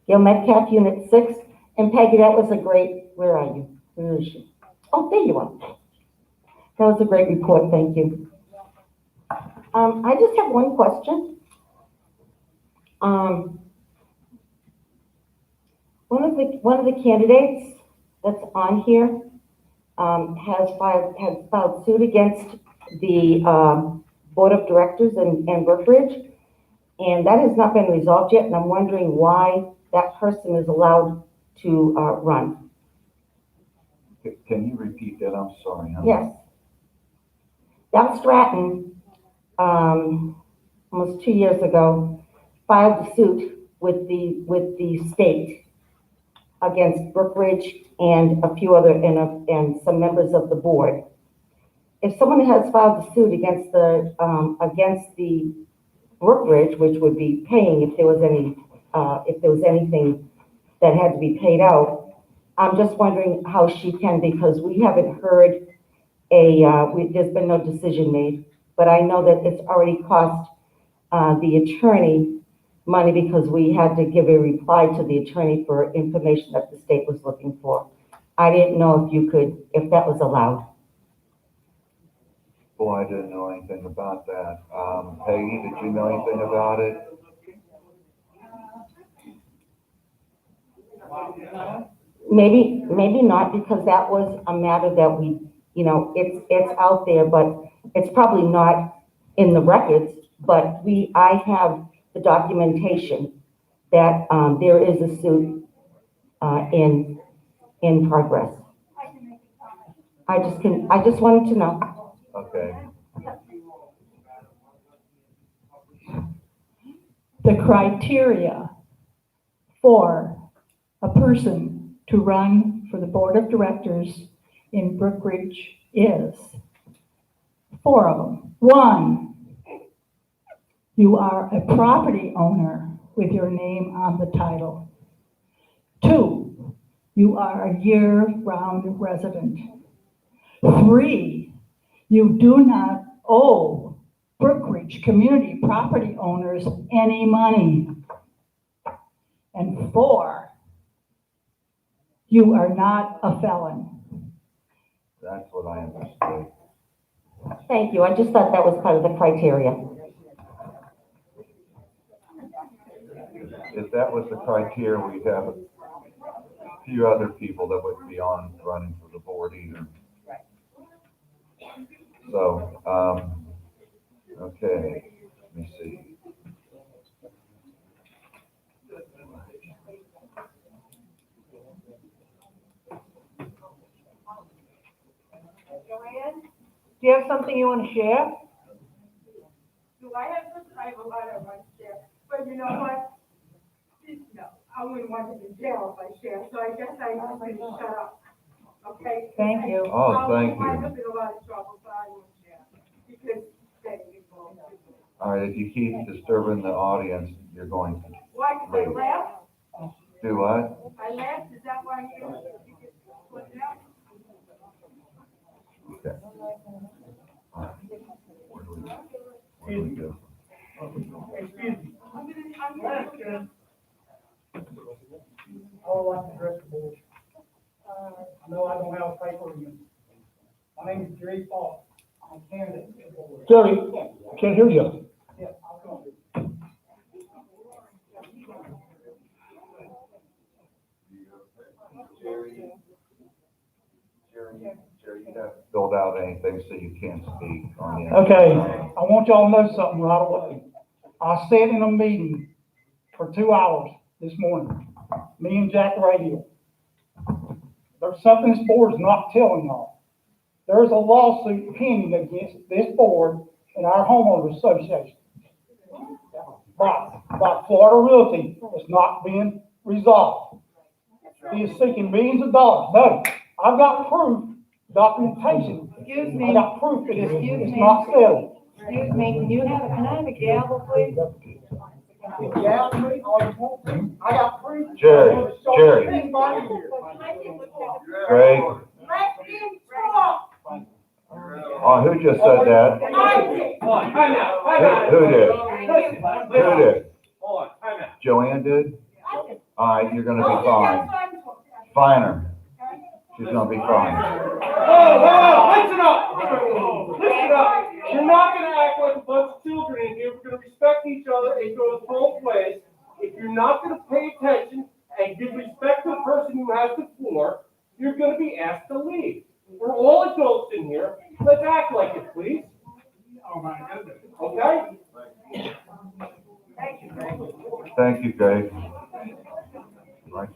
Gail Metcalf, Unit 6, and Peggy, that was a great, where are you? Where is she? Oh, there you are. That was a great report, thank you. I just have one question. One of the candidates that's on here has filed suit against the Board of Directors and Brookridge, and that has not been resolved yet, and I'm wondering why that person is allowed to run. Can you repeat that? I'm sorry. Yes. Dow Stratton, almost 2 years ago, filed a suit with the state against Brookridge and a few other, and some members of the board. If someone has filed a suit against the Brookridge, which would be paying if there was anything that had to be paid out, I'm just wondering how she can, because we haven't heard there's been no decision made, but I know that it's already cost the attorney money because we had to give a reply to the attorney for information that the state was looking for. I didn't know if that was allowed. Well, I didn't know anything about that. Peggy, did you know anything about it? Maybe not, because that was a matter that we, it's out there, but it's probably not in the records, but I have the documentation that there is a suit in progress. I just wanted to know. Okay. The criteria for a person to run for the Board of Directors in Brookridge is 4 of them. 1, you are a property owner with your name on the title. 2, you are a year-round resident. 3, you do not owe Brookridge community property owners any money. And 4, you are not a felon. That's what I understood. Thank you. I just thought that was part of the criteria. If that was the criteria, we'd have a few other people that would be on running for the board either. So, okay, let me see. Joanne, Do you have something you want to share? do I have something? I have a lot I want to share, but you know what? No, I wouldn't want to be in jail if I share, so I guess I just need to shut up, okay? Thank you. Oh, thank I you. was in a lot of trouble, so I won't share, because they involved. All right, if you keep disturbing the audience, you're going to Why, did I laugh? do what? I laughed, is that why you get put out? Okay. All right. Where do we go? I would like to address the board. No, I don't have a paper in. My name is Jerry Paul. Jerry, I can't hear you. Jerry, you haven't filled out anything, so you can't speak on the. Okay, I want y'all to know something right away. I sat in a meeting for 2 hours this morning, me and Jack Radio. There's something this board is not telling y'all. There's a lawsuit pending against this board and our homeowners association. By Florida Realty, it's not being resolved. He is seeking millions of dollars. No, I've got proof, documentation. Excuse I me, got proof that it's Excuse me. not settled. excuse me, can I have a gavel, please? Yeah, I got proof. Jerry, Jerry. Greg, Let him talk. oh, who just said that? Who did? Who did? Joanne did? All right, you're gonna be fine. Finer. She's gonna be fine. Listen up! Listen up! You're not gonna act like a bunch of children in here. We're gonna respect each other. It goes both ways. If you're not gonna pay attention and give respect to the person who has the floor, you're gonna be asked to leave. We're all adults in here. Let's act like it, please. Oh, my goodness. Okay? Thank you, Greg. Right.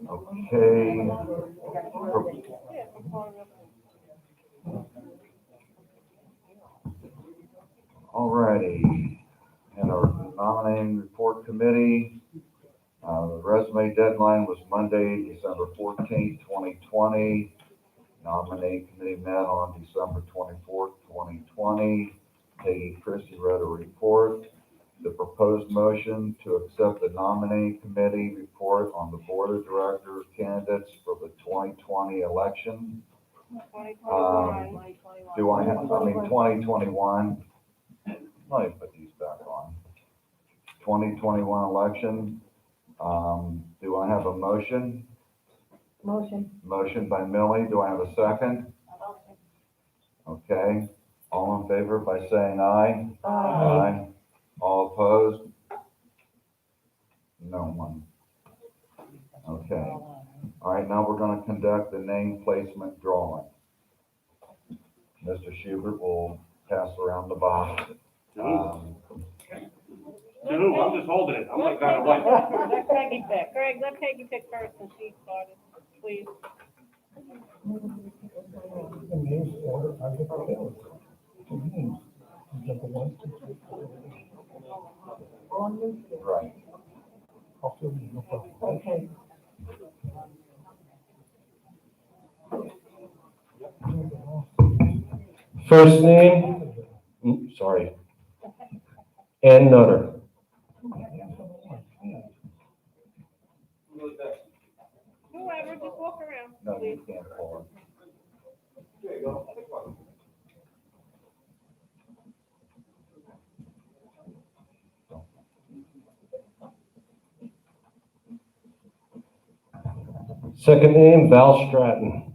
Okay. Alrighty. And our nominating report committee, the resume deadline was Monday, December 14th, 2020. Nominating committee met on December 24th, 2020. Katie Christie wrote a report. The proposed motion to accept the nominating committee report on the board of directors candidates for the 2020 election. Do I have, 2021. Let me put these back on. 2021 election. Do I have a motion? Motion. Motion by Millie. Do I have a second? Okay. All in favor by saying aye? Aye. All opposed? No one. Okay. All right, now we're going to conduct the name placement drawing. Mr. Schubert will pass around the box. I'm just holding it. I'm like that away. Let Peggy pick. Greg, let Peggy pick first since she started, please. Right. Okay. First name, sorry, Ann Nutter. Whoever, just walk around, No, please. you can't pull Second name, Val Stratton.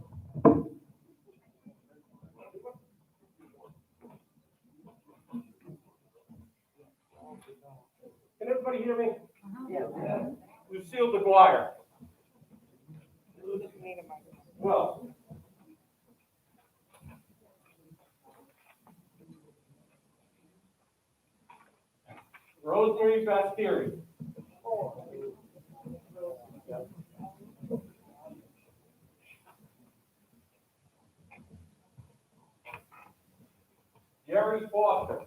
Can everybody hear me? Yeah. Lucille DeGuire. Well. Rosemary Bastieri. Jerry Foster.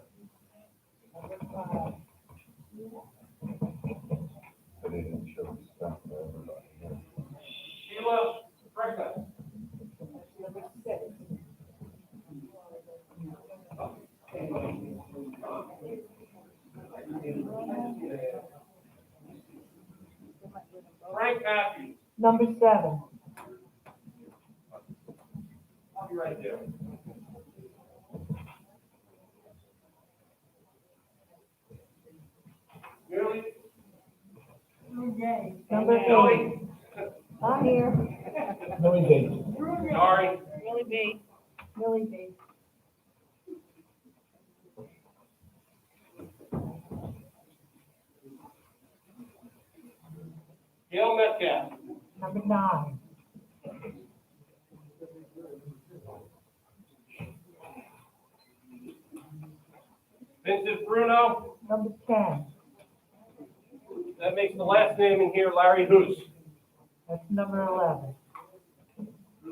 But he didn't show his stuff to everybody. Sheila Fregman. Frank Matthews. Number 7. I'll be right there. Number eight. I'm here. Millie Gates. Sorry. Really be. Millie B. Gail Metcalf. Number nine. Vincent Bruno. Number 10. That makes the last name in here Larry Hoos. That's number 11.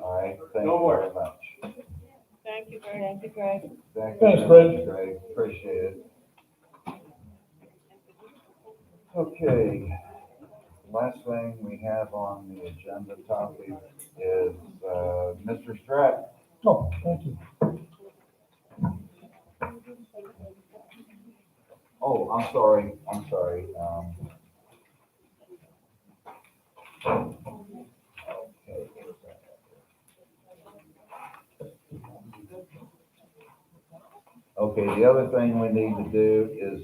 All right, thank No you more. very much. Thank you, Greg. Thank you, Greg. Thank you Thanks, very Greg. much, Greg, appreciate it. Okay, last thing we have on the agenda topic is, Mr. Stratton. Oh, thank you. Oh, I'm sorry. Okay, the other thing we need to do is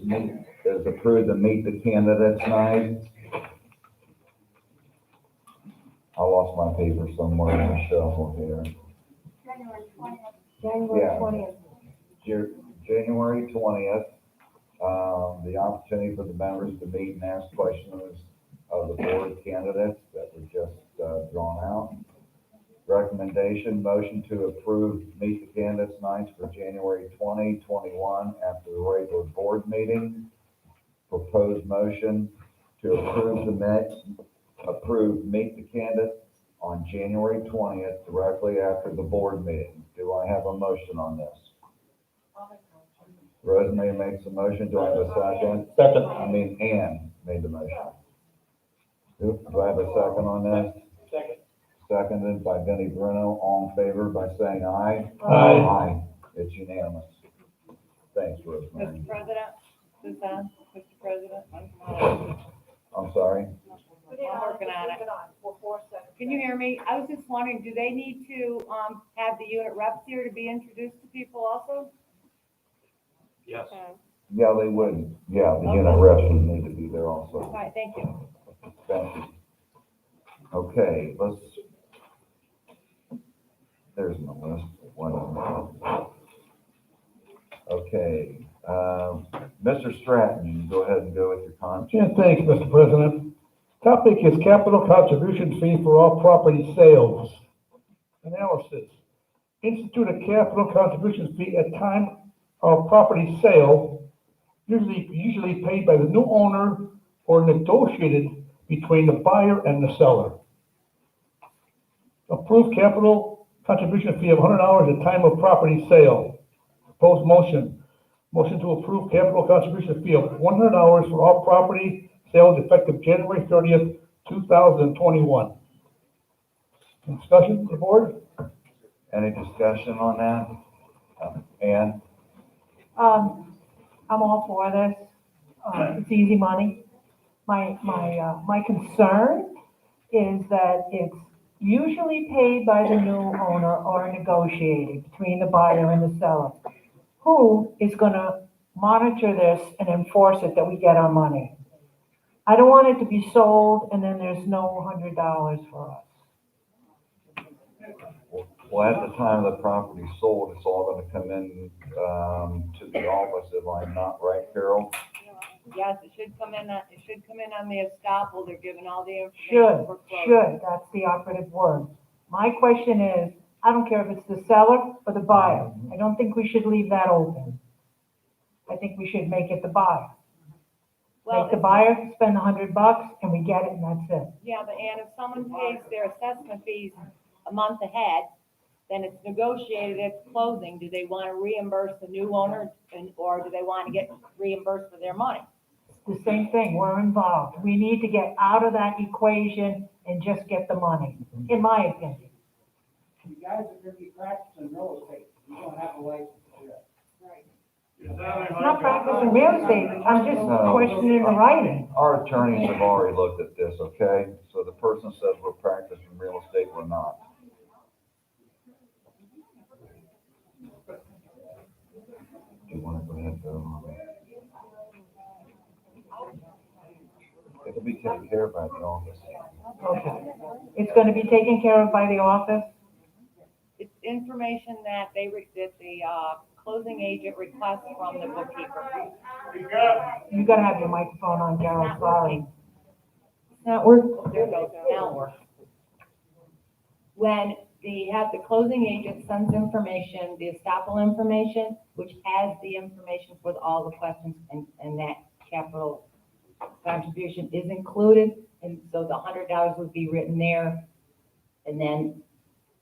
approve the meet the candidates night. I lost my paper somewhere in the shuffle here. January Yeah. 20th. January 20th, the opportunity for the members to meet and ask questions of the board candidates that were just drawn out. Recommendation, motion to approve meet the candidates nights for January 2021 after the regular board meeting. Proposed motion to approve meet the candidates on January 20th directly after the board meeting. Do I have a motion on this? Rosemary makes a motion. Do I have a second? Ann made the motion. Do I have a second on this? Second. Seconded by Benny Bruno. All in favor by saying aye? Aye. It's unanimous. Thanks, Rosemary. Mr. President, Suzanne, Mr. President, I'm sorry? I'm working on it. Can you hear me? I was just wondering, do they need to, have the unit reps here to be introduced to people also? Yes. Yeah, they would. Yeah, the unit reps would need to be there also. All right, thank you. Thank you. Okay, there's my list. Okay, Mr. Stratton, you can go ahead and go with your comment. Yeah, thanks, Mr. President. Topic is capital contribution fee for all property sales. Analysis. Institute a capital contribution fee at time of property sale, usually paid by the new owner or negotiated between the buyer and the seller. Approved capital contribution fee of $100 at time of property sale. Proposed motion. Motion to approve capital contribution fee of $100 for all property sales effective January 30th, 2021. Discussion, the board? Any discussion on that? Ann? I'm all for this. It's easy money. My concern is that it's usually paid by the new owner or negotiated between the buyer and the seller. Who is gonna monitor this and enforce it that we get our money? I don't want it to be sold and then there's no $100 for us. Well, at the time the property's sold, it's all gonna come in, to the office, if I'm not right, Carol? Yes, it should come in on the estoppel. They're giving all the information for closing. Should, that's the operative word. My question is, I don't care if it's the seller or the buyer. I don't think we should leave that open. I think we should make it the buyer. Well, Make the buyer spend $100 and we get it and that's it. yeah, but Ann, if someone pays their assessment fees a month ahead, then it's negotiated at closing. Do they want to reimburse the new owner or do they want to get reimbursed for their money? It's the same thing, we're involved. We need to get out of that equation and just get the money, in my opinion. You guys are gonna be practicing real estate, you don't have a license to do that. It's not practicing real estate, I'm just questioning the writing. Our attorneys have already looked at this, okay? So the person says we're practicing real estate, we're not. Do you want to go ahead and go on? It can be taken care of by the office. Okay. It's gonna be taken care of by the office? It's information that that the, closing agent requests from the bookkeeper. You gotta have your microphone on, Carol, sorry. It's not working. There it goes, now it works. When the closing agent sends information, the estoppel information, which has the information for all the questions, and that capital contribution is included, and so the $100 would be written there, and then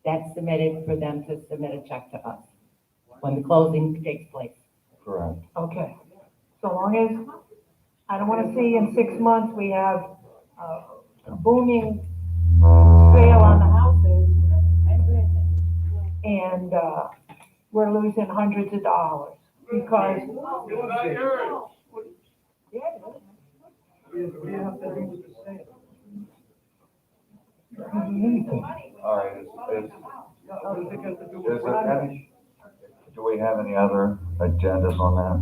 that's submitted for them to submit a check to us when the closing takes place. Correct. Okay. So long as, I don't wanna see in 6 months, we have a booming sale on the houses, and, we're losing hundreds of dollars, because. All right, is there any, do we have any other agendas on that?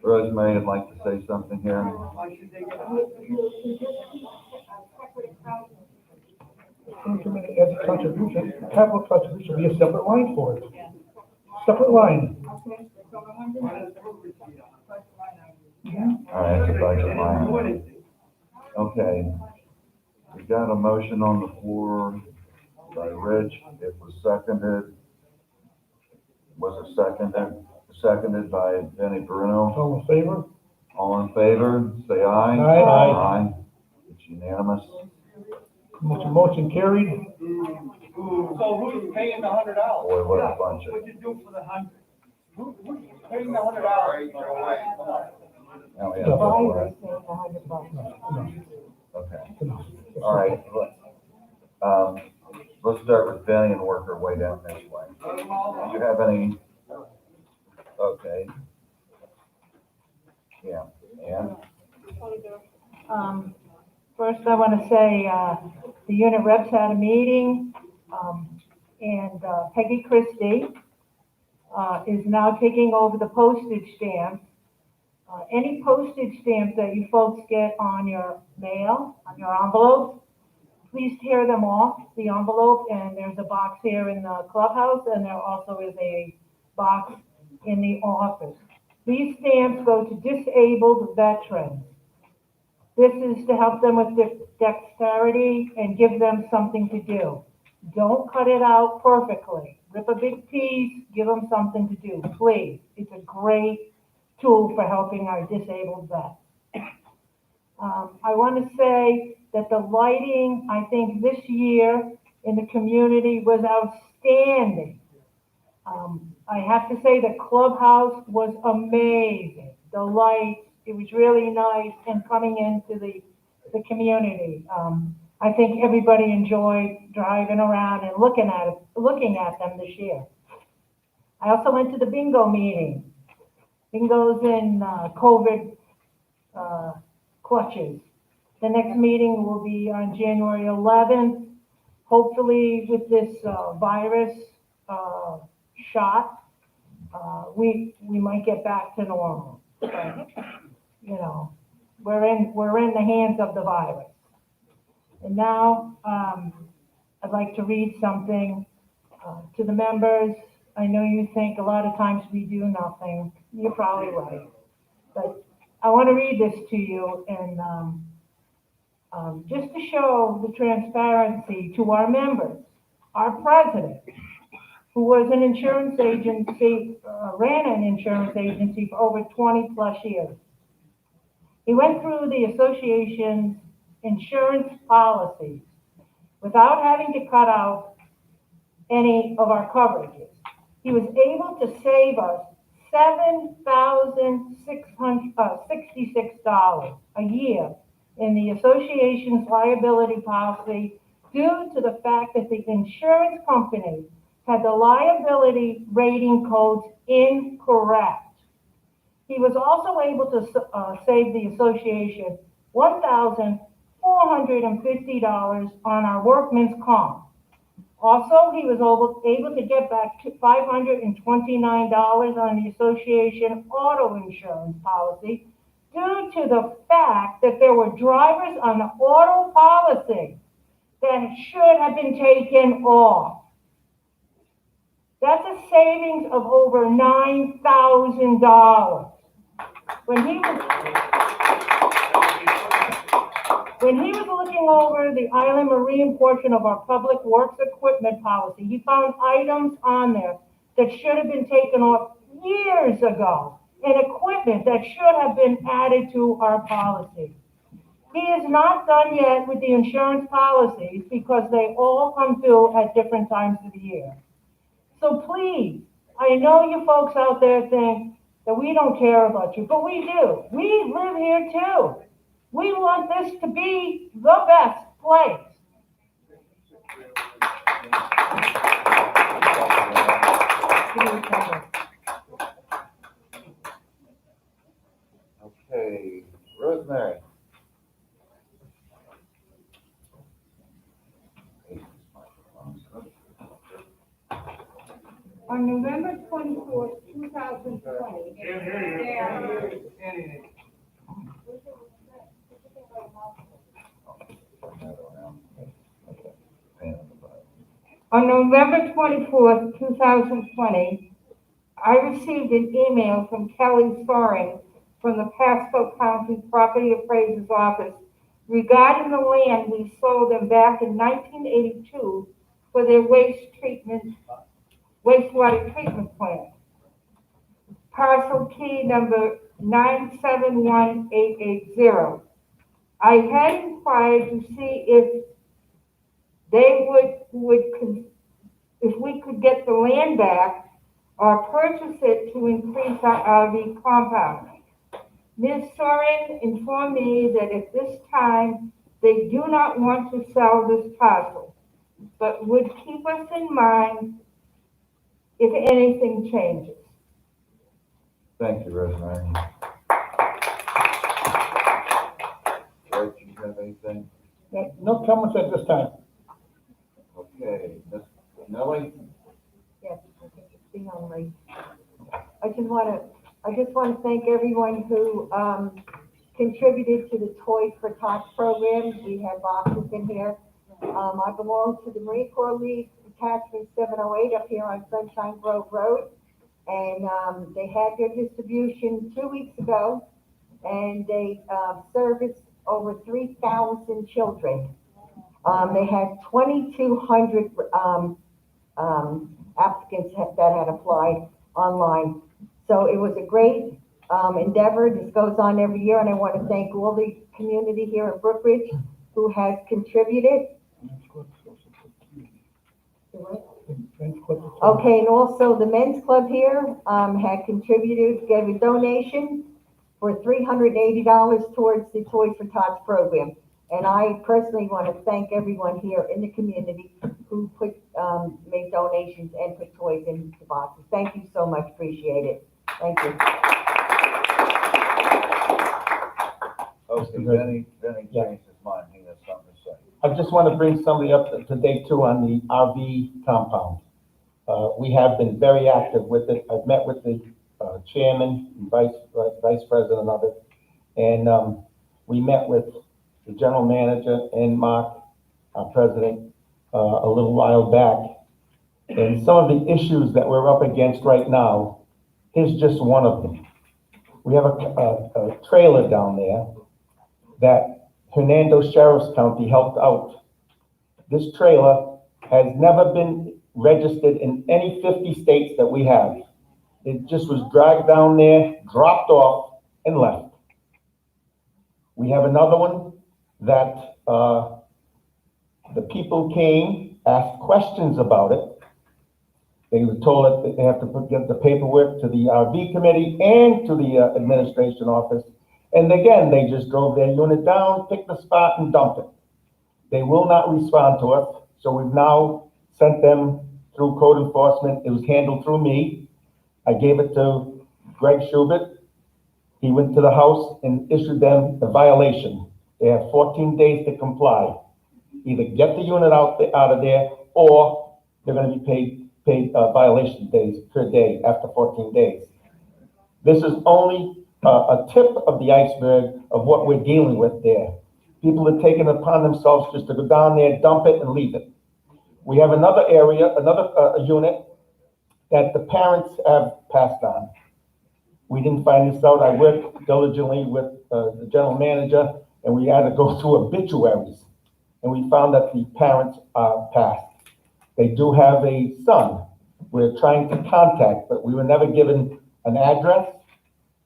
Rosemary would like to say something here. As a contribution, capital contribution, be a separate line for it. Separate line. All right, it's a budget line. Okay. We got a motion on the floor by Rich. It was seconded. Was it seconded? Seconded by Benny Bruno. All in favor? All in favor, say aye. Aye. Aye. It's unanimous. Motion carried. So who's paying the $100? Boy, what a bunch of. What'd you do for the 100? Who's paying the $100? Now we have Virus to- saying $100. Okay. All right. Let's start with Benny and work our way down this way. Do you have any? Okay. Yeah, and? First I want to say, the unit reps had a meeting, and Peggy Christie is now taking over the postage stamps. Any postage stamps that you folks get on your mail, on your envelopes, please tear them off the envelope, and there's a box here in the clubhouse, and there also is a box in the office. These stamps go to disabled veterans. This is to help them with dexterity and give them something to do. Don't cut it out perfectly. Rip a big piece, give them something to do, please. It's a great tool for helping our disabled vets. I want to say that the lighting, I think this year in the community was outstanding. I have to say the clubhouse was amazing. The lights, it was really nice, and coming into the community. I think everybody enjoyed driving around and looking at them this year. I also went to the bingo meeting. Bingo's in COVID clutches. The next meeting will be on January 11th. Hopefully with this virus shot, we might get back to normal. But, you know, we're in the hands of the virus. And now I'd like to read something to the members. I know you think a lot of times we do nothing. You're probably right. But I want to read this to you, and just to show the transparency to our members. Our president, who was an insurance agency, ran an insurance agency for over 20 plus years. He went through the association's insurance policies without having to cut out any of our coverages. He was able to save us $7,666 a year in the association's liability policy due to the fact that the insurance company had the liability rating codes incorrect. He was also able to save the association $1,450 on our workman's comp. Also, he was able to get back $529 on the association auto insurance policy due to the fact that there were drivers on the auto policy that should have been taken off. That's a savings of over $9,000. When he was looking over the Island Marine portion of our public works equipment policy, he found items on there that should have been taken off years ago, and equipment that should have been added to our policy. He is not done yet with the insurance policies because they all come due at different times of the year. So please, I know you folks out there think that we don't care about you, but we do. We live here too. We want this to be the best place. Okay, Rosemary. On November 24th, 2020. On November 24th, 2020, I received an email from Kelly Soren from the Pasco County Property Appraiser's Office regarding the land we sold them back in 1982 for their wastewater treatment plant. Parcel key number 971880. I had inquired to see if they if we could get the land back or purchase it to increase our RV compound. Ms. Soren informed me that at this time, they do not want to sell this parcel, but would keep us in mind if anything changes. Thank you, Rosemary. Rich, you have anything? No comments at this time. Okay, Ms. Nellie? Yes, being on late. I just want to thank everyone who contributed to the Toys for Tots program. We have boxes in here. I belong to the Marine Corps League Attachment 708 up here on Sunshine Grove Road. And they had their distribution 2 weeks ago, and they serviced over 3,000 children. They had 2,200 applicants that had applied online. So it was a great endeavor. This goes on every year, and I want to thank all the community here at Brookridge who has contributed. Okay, and also the men's club here had contributed, gave a donation for $380 towards the Toys for Tots program. And I personally want to thank everyone here in the community who made donations and put toys in the boxes. Thank you so much, appreciate it. Thank you. Okay, Benny changed his mind, he has something to say. I just want to bring somebody up to date too on the RV compound. We have been very active with it. I've met with the chairman and vice president of it. And we met with the general manager and Mark, our president, a little while back. And some of the issues that we're up against right now is just one of them. We have a trailer down there that Hernando Sheriff's County helped out. This trailer has never been registered in any 50 states that we have. It just was dragged down there, dropped off, and left. We have another one that the people came, asked questions about it. They were told that they have to get the paperwork to the RV committee and to the administration office. And again, they just drove their unit down, picked the spot, and dumped it. They will not respond to us, so we've now sent them through code enforcement. It was handled through me. I gave it to Greg Schubert. He went to the house and issued them a violation. They have 14 days to comply. Either get the unit out of there or they're gonna be paid violation days per day after 14 days. This is only a tip of the iceberg of what we're dealing with there. People are taking it upon themselves just to go down there, dump it, and leave it. We have another area, another unit that the parents have passed on. We didn't find this out. I worked diligently with the general manager, and we had to go through obituaries. And we found that the parents are passed. They do have a son. We're trying to contact, but we were never given an address,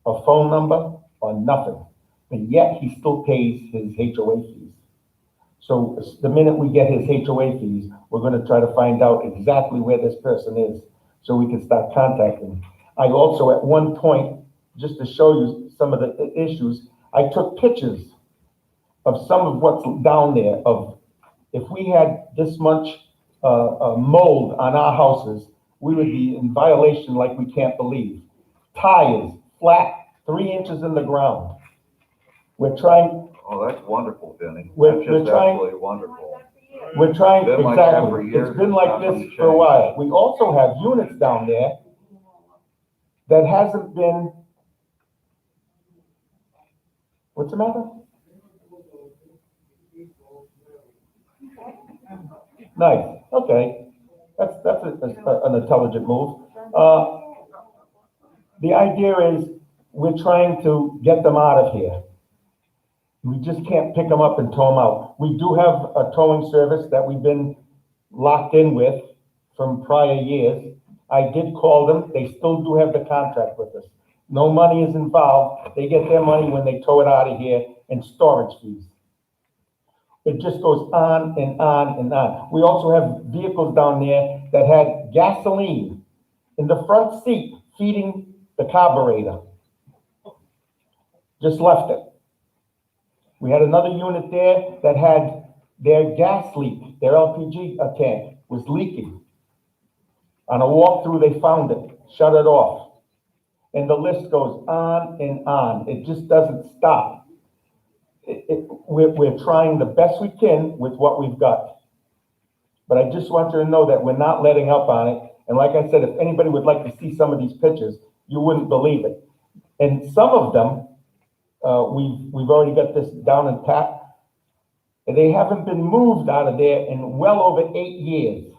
a phone number, or nothing. And yet he still pays his HOA fees. So the minute we get his HOA fees, we're gonna try to find out exactly where this person is so we can start contacting. I also, at one point, just to show you some of the issues, I took pictures of some of what's down there of, if we had this much mold on our houses, we would be in violation like we can't believe. Tires, flat, 3 inches in the ground. We're trying. Oh, that's wonderful, Benny. We're That's just trying- absolutely wonderful. We're trying, Been like that for exactly, years, it's been like not gonna this for a change. while. We also have units down there that hasn't been, what's the matter? Nice, okay. That's an intelligent move. The idea is, we're trying to get them out of here. We just can't pick them up and tow them out. We do have a towing service that we've been locked in with from prior years. I did call them, they still do have the contract with us. No money is involved, they get their money when they tow it out of here, and storage fees. It just goes on and on and on. We also have vehicles down there that had gasoline in the front seat feeding the carburetor. Just left it. We had another unit there that had their gas leak, their LPG tank was leaking. On a walkthrough, they found it, shut it off. And the list goes on and on. It just doesn't stop. We're trying the best we can with what we've got. But I just want you to know that we're not letting up on it. And like I said, if anybody would like to see some of these pictures, you wouldn't believe it. And some of them, we've already got this down and pat. And they haven't been moved out of there in well over 8 years.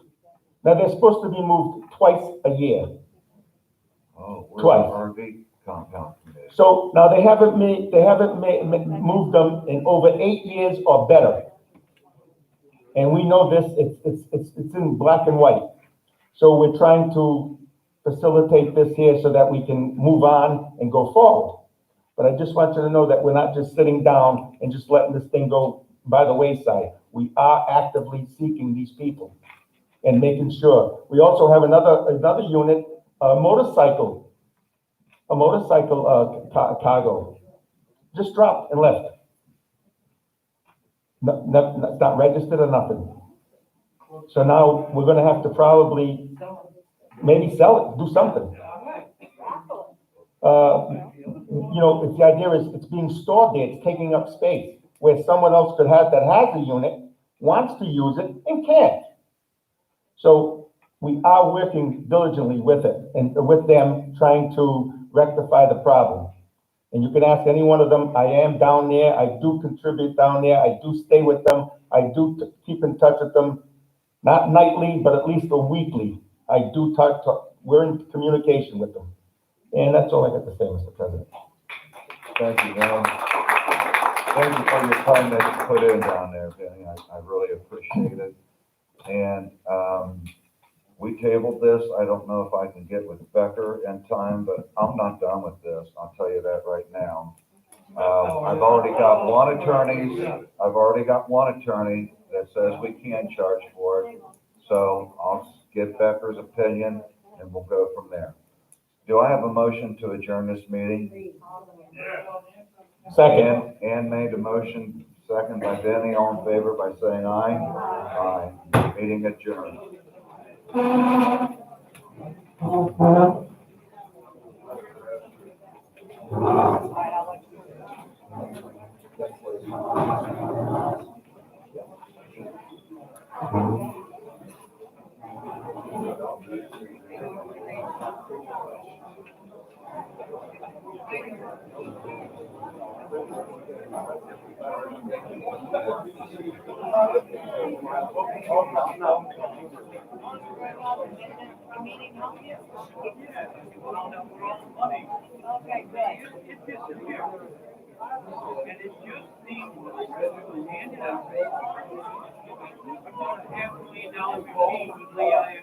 Now, they're supposed to be moved twice a year. Oh, we're Twice. the RV compound committee. So now they haven't moved them in over 8 years or better. And we know this, it's in black and white. So we're trying to facilitate this here so that we can move on and go forward. But I just want you to know that we're not just sitting down and just letting this thing go by the wayside. We are actively seeking these people and making sure. We also have another unit, a motorcycle cargo, just dropped and left. Not registered or nothing. So now we're gonna have to probably maybe sell it, do something. You know, if the idea is it's being stored there, it's taking up space, where someone else could have, that has a unit, wants to use it and can't. So we are working diligently with it and with them, trying to rectify the problem. And you can ask any one of them. I am down there. I do contribute down there. I do stay with them. I do keep in touch with them, not nightly, but at least weekly. I do talk, we're in communication with them. And that's all I got to say, Mr. President. Thank you, Benny. Thank you for your time that you put in down there, Benny. I really appreciate it. And, we tabled this. I don't know if I can get with Becker in time, but I'm not done with this. I'll tell you that right now. I've already got one attorney that says we can charge for it. So I'll get Becker's opinion and we'll go from there. Do I have a motion to adjourn this meeting? Second. Ann made a motion, second by Benny. All in favor by saying aye? Aye. Meeting adjourned. Okay, good.